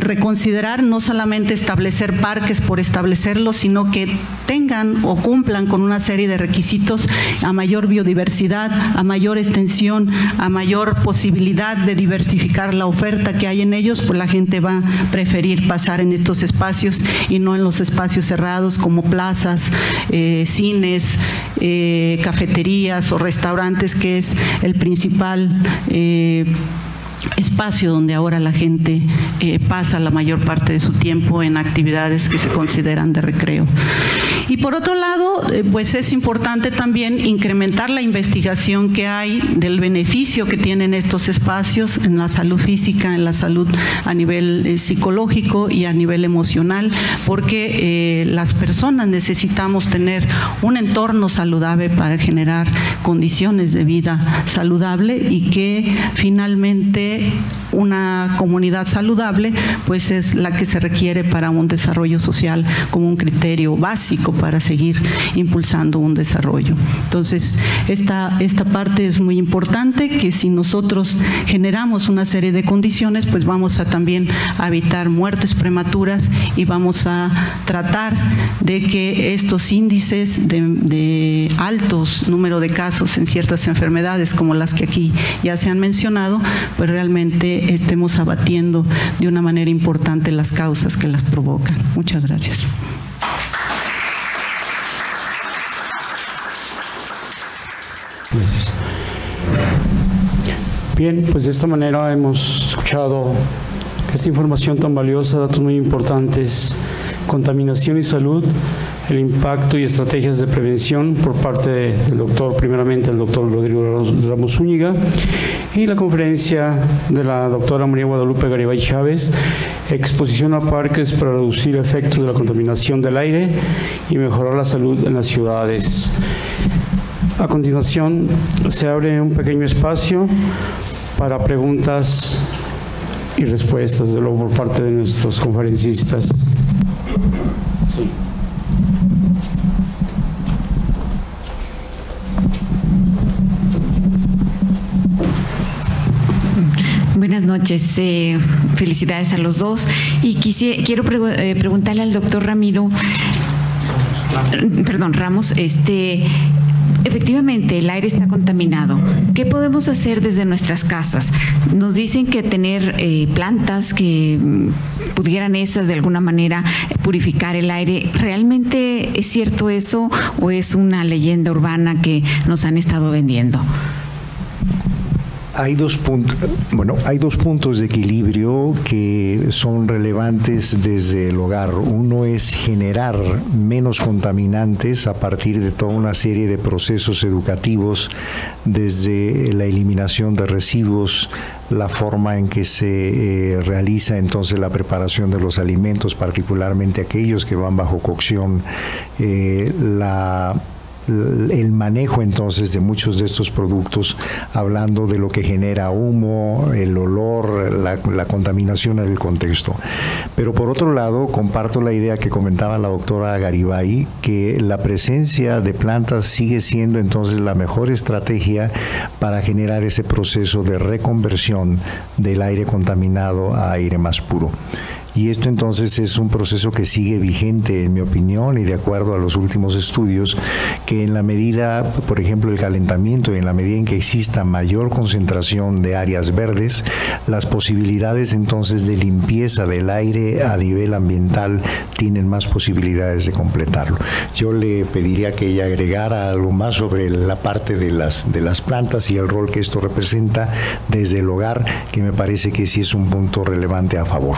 reconsiderar no solamente establecer parques por establecerlos, sino que tengan o cumplan con una serie de requisitos a mayor biodiversidad, a mayor extensión, a mayor posibilidad de diversificar la oferta que hay en ellos. Pues la gente va a preferir pasar en estos espacios y no en los espacios cerrados como plazas, cines, cafeterías o restaurantes, que es el principal espacio donde ahora la gente pasa la mayor parte de su tiempo en actividades que se consideran de recreo. Y por otro lado, pues es importante también incrementar la investigación que hay del beneficio que tienen estos espacios en la salud física, en la salud a nivel psicológico y a nivel emocional, porque las personas necesitamos tener un entorno saludable para generar condiciones de vida saludable, y que finalmente una comunidad saludable pues es la que se requiere para un desarrollo social como un criterio básico para seguir impulsando un desarrollo. Entonces, esta parte es muy importante, que si nosotros generamos una serie de condiciones, pues vamos a también a evitar muertes prematuras, y vamos a tratar de que estos índices de altos número de casos en ciertas enfermedades como las que aquí ya se han mencionado, pues realmente estemos abatiendo de una manera importante las causas que las provocan. Muchas gracias. Gracias. Bien, pues de esta manera hemos escuchado esta información tan valiosa, datos muy importantes: contaminación y salud, el impacto y estrategias de prevención por parte del doctor, primeramente el doctor Rodrigo Ramos Zúñiga, y la conferencia de la doctora María Guadalupe Garibay Chávez, exposición a parques para reducir efectos de la contaminación del aire y mejorar la salud en las ciudades. A continuación, se abre un pequeño espacio para preguntas y respuestas, de luego, por parte de nuestros conferencistas. Sí. Buenas noches, felicidades a los dos, y quiero preguntarle al doctor Ramos, efectivamente el aire está contaminado. ¿Qué podemos hacer desde nuestras casas? Nos dicen que tener plantas que pudieran esas de alguna manera purificar el aire. ¿Realmente es cierto eso o es una leyenda urbana que nos han estado vendiendo? Hay dos puntos de equilibrio que son relevantes desde el hogar. Uno es generar menos contaminantes a partir de toda una serie de procesos educativos, desde la eliminación de residuos, la forma en que se realiza entonces la preparación de los alimentos, particularmente aquellos que van bajo cocción, el manejo entonces de muchos de estos productos, hablando de lo que genera humo, el olor, la contaminación en el contexto. Pero por otro lado, comparto la idea que comentaba la doctora Garibay, que la presencia de plantas sigue siendo entonces la mejor estrategia para generar ese proceso de reconversión del aire contaminado a aire más puro. Y esto entonces es un proceso que sigue vigente, en mi opinión, y de acuerdo a los últimos estudios, que en la medida, por ejemplo, el calentamiento, y en la medida en que exista mayor concentración de áreas verdes, las posibilidades entonces de limpieza del aire a nivel ambiental tienen más posibilidades de completarlo. Yo le pediría que ella agregara algo más sobre la parte de las plantas y el rol que esto representa desde el hogar, que me parece que sí es un punto relevante a favor.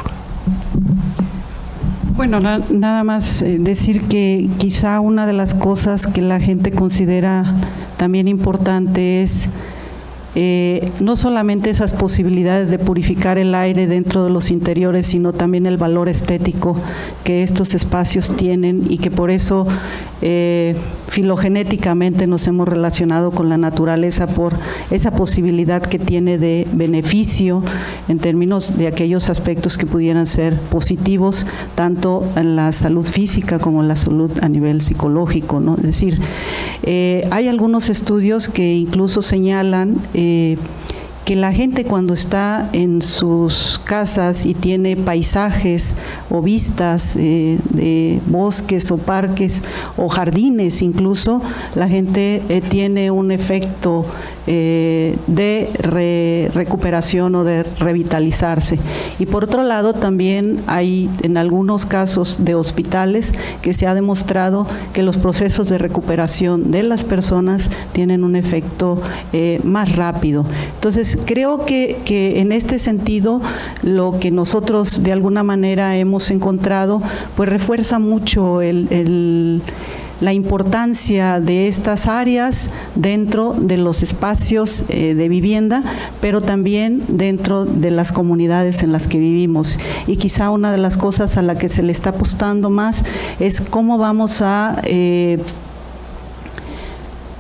Bueno, nada más decir que quizá una de las cosas que la gente considera también importante es no solamente esas posibilidades de purificar el aire dentro de los interiores, sino también el valor estético que estos espacios tienen y que por eso filogenéticamente nos hemos relacionado con la naturaleza por esa posibilidad que tiene de beneficio en términos de aquellos aspectos que pudieran ser positivos, tanto en la salud física como en la salud a nivel psicológico, ¿no? Es decir, hay algunos estudios que incluso señalan que la gente cuando está en sus casas y tiene paisajes o vistas de bosques o parques o jardines incluso, la gente tiene un efecto de recuperación o de revitalizarse. Y por otro lado también hay en algunos casos de hospitales que se ha demostrado que los procesos de recuperación de las personas tienen un efecto más rápido. Entonces creo que en este sentido lo que nosotros de alguna manera hemos encontrado pues refuerza mucho la importancia de estas áreas dentro de los espacios de vivienda, pero también dentro de las comunidades en las que vivimos. Y quizá una de las cosas a la que se le está apostando más es cómo vamos a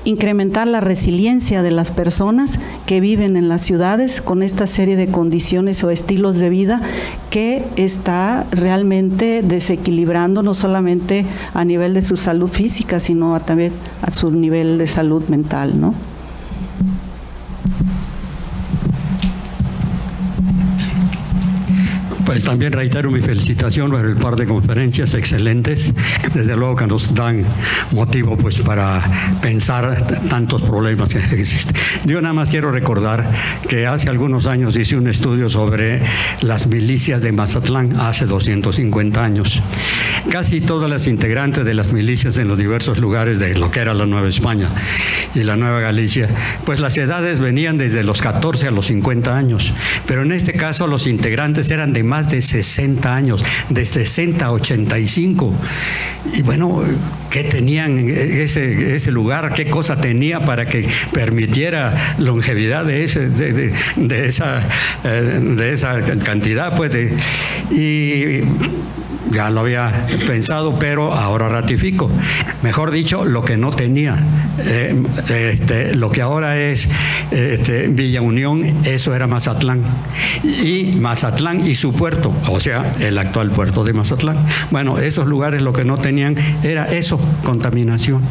incrementar la resiliencia de las personas que viven en las ciudades con esta serie de condiciones o estilos de vida que está realmente desequilibrando no solamente a nivel de su salud física, sino también a su nivel de salud mental, ¿no? Pues también reitero mi felicitación por el par de conferencias excelentes, desde luego que nos dan motivo pues para pensar tantos problemas que existen. Yo nada más quiero recordar que hace algunos años hice un estudio sobre las milicias de Mazatlán, hace 250 años. Casi todas las integrantes de las milicias en los diversos lugares de lo que era la Nueva España y la Nueva Galicia, pues las edades venían desde los 14 a los 50 años, pero en este caso los integrantes eran de más de 60 años, de 60 a 85. Y bueno, ¿qué tenían ese lugar? ¿Qué cosa tenía para que permitiera longevidad de esa cantidad? Pues y ya lo había pensado, pero ahora ratifico. Mejor dicho, lo que no tenía. Lo que ahora es Villa Unión, eso era Mazatlán. Y Mazatlán y su puerto, o sea, el actual puerto de Mazatlán. Bueno, esos lugares lo que no tenían era eso, contaminación,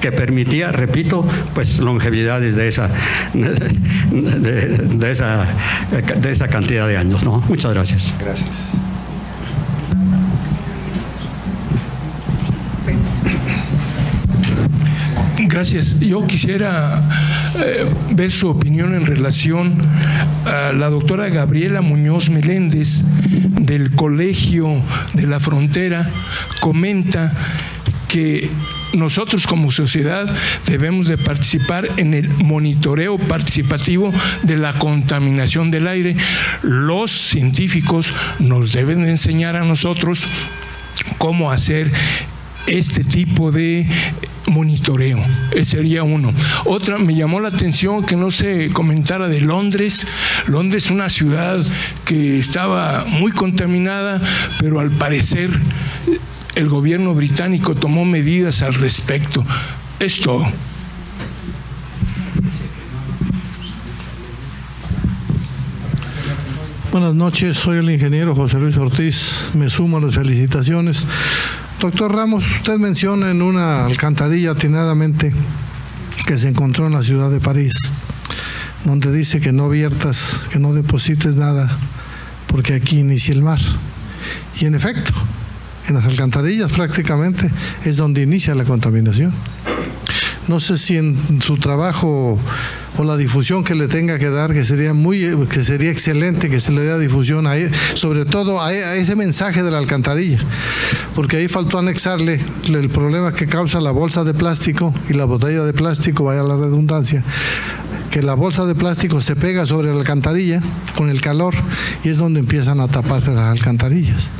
que permitía, repito, pues longevidades de esa cantidad de años, ¿no? Muchas gracias. Gracias. Gracias. Yo quisiera ver su opinión en relación a la doctora Gabriela Muñoz Meléndez del Colegio de la Frontera. Comenta que nosotros como sociedad debemos de participar en el monitoreo participativo de la contaminación del aire. Los científicos nos deben de enseñar a nosotros cómo hacer este tipo de monitoreo. Ese sería uno. Otra, me llamó la atención que no se comentara de Londres. Londres es una ciudad que estaba muy contaminada, pero al parecer el gobierno británico tomó medidas al respecto. Es todo. Buenas noches, soy el ingeniero José Luis Ortiz. Me sumo a las felicitaciones. Doctor Ramos, usted menciona en una alcantarilla atinadamente que se encontró en la ciudad de París, donde dice que no viertas, que no deposites nada, porque aquí inicia el mar. Y en efecto, en las alcantarillas prácticamente es donde inicia la contaminación. No sé si en su trabajo o la difusión que le tenga que dar, que sería excelente que se le dé difusión a él, sobre todo a ese mensaje de la alcantarilla, porque ahí faltó anexarle el problema que causa la bolsa de plástico y la botella de plástico, vaya la redundancia, que la bolsa de plástico se pega sobre la alcantarilla con el calor y es donde empiezan a taparse las alcantarillas.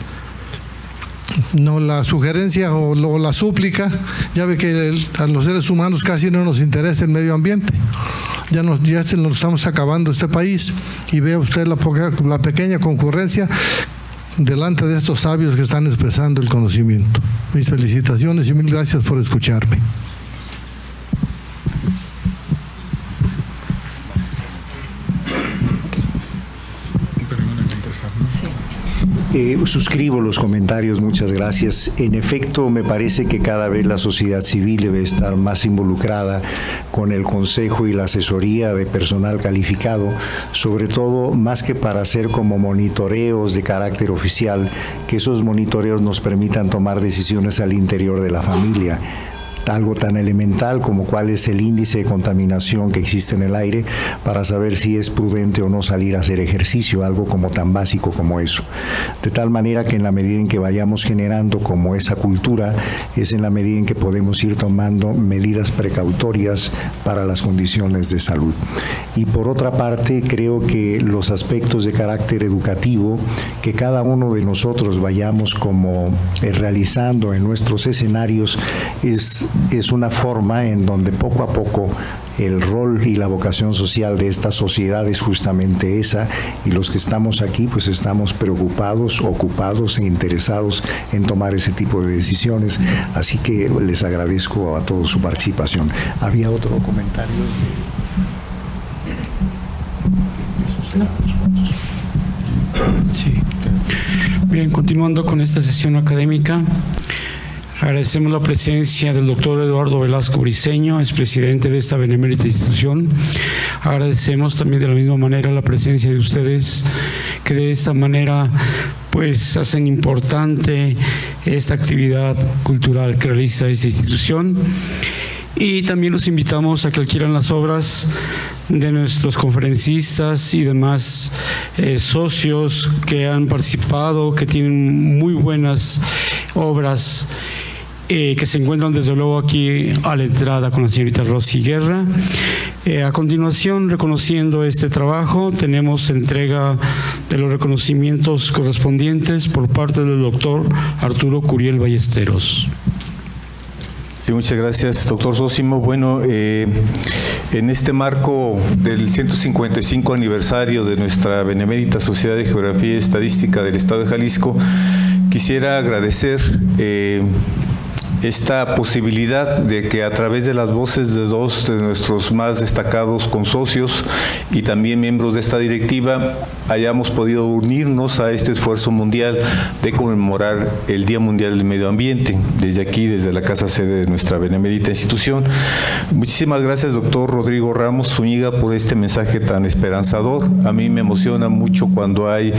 No, la sugerencia o la súplica, ya ve que a los seres humanos casi no nos interesa el medio ambiente. ya se nos estamos acabando este país, y vea usted la pequeña concurrencia delante de estos sabios que están expresando el conocimiento. Mis felicitaciones y mil gracias por escucharme. Suscribo los comentarios, muchas gracias. En efecto, me parece que cada vez la sociedad civil debe estar más involucrada con el consejo y la asesoría de personal calificado, sobre todo más que para hacer como monitoreos de carácter oficial, que esos monitoreos nos permitan tomar decisiones al interior de la familia. Algo tan elemental como cuál es el índice de contaminación que existe en el aire para saber si es prudente o no salir a hacer ejercicio, algo como tan básico como eso. De tal manera que en la medida en que vayamos generando como esa cultura, es en la medida en que podemos ir tomando medidas precautorias para las condiciones de salud. Y por otra parte, creo que los aspectos de carácter educativo, que cada uno de nosotros vayamos como realizando en nuestros escenarios, es una forma en donde poco a poco el rol y la vocación social de esta sociedad es justamente esa, y los que estamos aquí pues estamos preocupados, ocupados e interesados en tomar ese tipo de decisiones, así que les agradezco a todos su participación. ¿Había otro comentario? Sí. Bien, continuando con esta sesión académica, agradecemos la presencia del doctor Eduardo Velasco Briceño, es presidente de esta benemérita institución. Agradecemos también de la misma manera la presencia de ustedes, que de esta manera pues hacen importante esta actividad cultural que realiza esta institución. Y también los invitamos a que adquieran las obras de nuestros conferencistas y demás socios que han participado, que tienen muy buenas obras, que se encuentran desde luego aquí a la entrada con la señorita Rosy Guerra. A continuación, reconociendo este trabajo, tenemos entrega de los reconocimientos correspondientes por parte del doctor Arturo Curiel Ballesteros. Sí, muchas gracias, doctor Zósimo. Bueno, en este marco del 155 aniversario de nuestra Benemérita Sociedad de Geografía y Estadística del Estado de Jalisco, quisiera agradecer esta posibilidad de que a través de las voces de dos de nuestros más destacados consocios y también miembros de esta directiva hayamos podido unirnos a este esfuerzo mundial de conmemorar el Día Mundial del Medio Ambiente, desde aquí, desde la casa sede de nuestra benemérita institución. Muchísimas gracias, doctor Rodrigo Ramos Zúñiga, por este mensaje tan esperanzador. A mí me emociona mucho cuando hay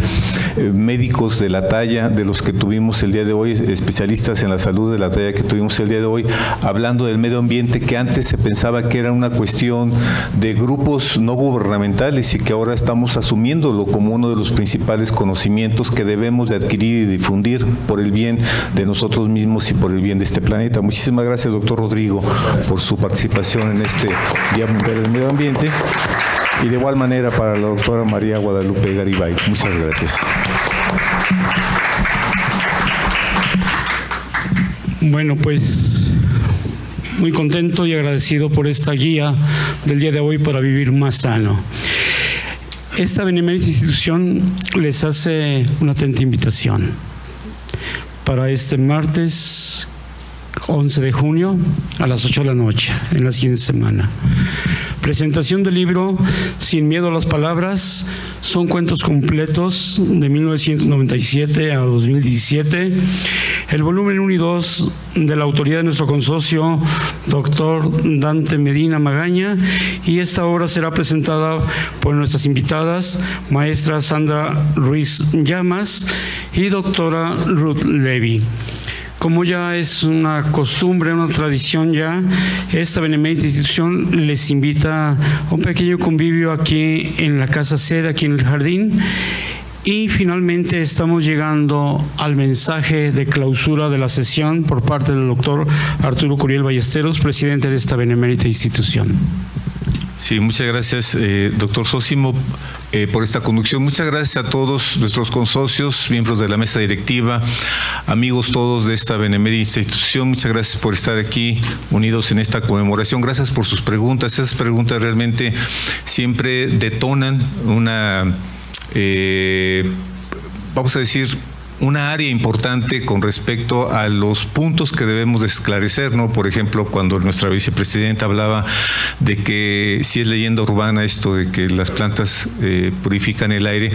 médicos de la talla de los que tuvimos el día de hoy, especialistas en la salud de la talla que tuvimos el día de hoy, hablando del medio ambiente, que antes se pensaba que era una cuestión de grupos no gubernamentales y que ahora estamos asumiéndolo como uno de los principales conocimientos que debemos de adquirir y difundir por el bien de nosotros mismos y por el bien de este planeta. Muchísimas gracias, doctor Rodrigo, por su participación en este Día Mundial del Medio Ambiente, y de igual manera para la doctora María Guadalupe Garibay. Muchas gracias. Bueno, pues muy contento y agradecido por esta guía del día de hoy para vivir más sano. Esta benemérita institución les hace una atenta invitación para este martes 11 de junio a las 8 de la noche, en la siguiente semana. Presentación del libro Sin miedo a las palabras. Son cuentos completos de 1997 a 2017. El volumen 1 y 2 de la autoría de nuestro consocio, doctor Dante Medina Magaña, y esta obra será presentada por nuestras invitadas, maestra Sandra Ruiz Llamas y doctora Ruth Levy. Como ya es una costumbre, una tradición ya, esta benemérita institución les invita a un pequeño convivio aquí en la casa sede, aquí en el jardín. Y finalmente estamos llegando al mensaje de clausura de la sesión por parte del doctor Arturo Curiel Ballesteros, presidente de esta benemérita institución. Sí, muchas gracias, doctor Sósimo, por esta conducción. Muchas gracias a todos nuestros consocios, miembros de la mesa directiva, amigos todos de esta benemérita institución. Muchas gracias por estar aquí unidos en esta conmemoración. Gracias por sus preguntas. Esas preguntas realmente siempre detonan una, vamos a decir, una área importante con respecto a los puntos que debemos de esclarecer, ¿no? Por ejemplo, cuando nuestra vicepresidenta hablaba de que si es leyenda urbana esto de que las plantas purifican el aire,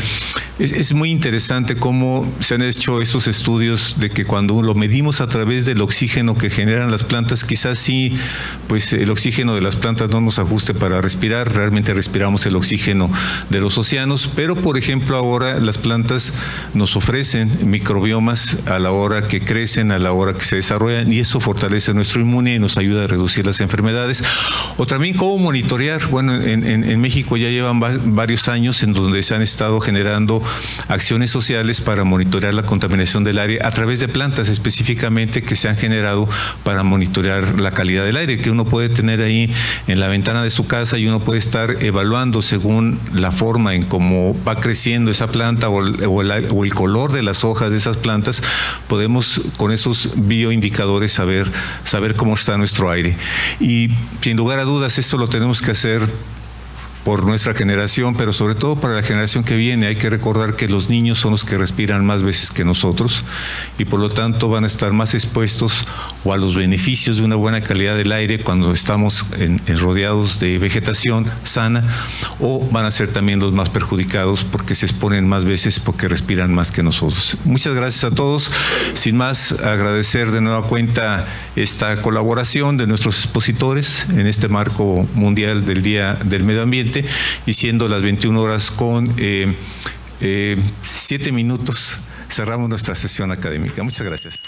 es muy interesante cómo se han hecho estos estudios de que cuando lo medimos a través del oxígeno que generan las plantas, quizás sí, pues el oxígeno de las plantas no nos ajuste para respirar, realmente respiramos el oxígeno de los océanos, pero por ejemplo ahora las plantas nos ofrecen microbiomas a la hora que crecen, a la hora que se desarrollan, y eso fortalece nuestro inmune y nos ayuda a reducir las enfermedades. O también cómo monitorear. Bueno, en México ya llevan varios años en donde se han estado generando acciones sociales para monitorear la contaminación del aire a través de plantas específicamente que se han generado para monitorear la calidad del aire, que uno puede tener ahí en la ventana de su casa y uno puede estar evaluando según la forma en cómo va creciendo esa planta o el color de las hojas de esas plantas. Podemos con esos bioindicadores saber cómo está nuestro aire. Y sin lugar a dudas esto lo tenemos que hacer por nuestra generación, pero sobre todo para la generación que viene. Hay que recordar que los niños son los que respiran más veces que nosotros y por lo tanto van a estar más expuestos o a los beneficios de una buena calidad del aire cuando estamos rodeados de vegetación sana, o van a ser también los más perjudicados porque se exponen más veces porque respiran más que nosotros. Muchas gracias a todos. Sin más, agradecer de nueva cuenta esta colaboración de nuestros expositores en este marco mundial del Día del Medio Ambiente, y siendo las 21 horas con 7 minutos, cerramos nuestra sesión académica. Muchas gracias.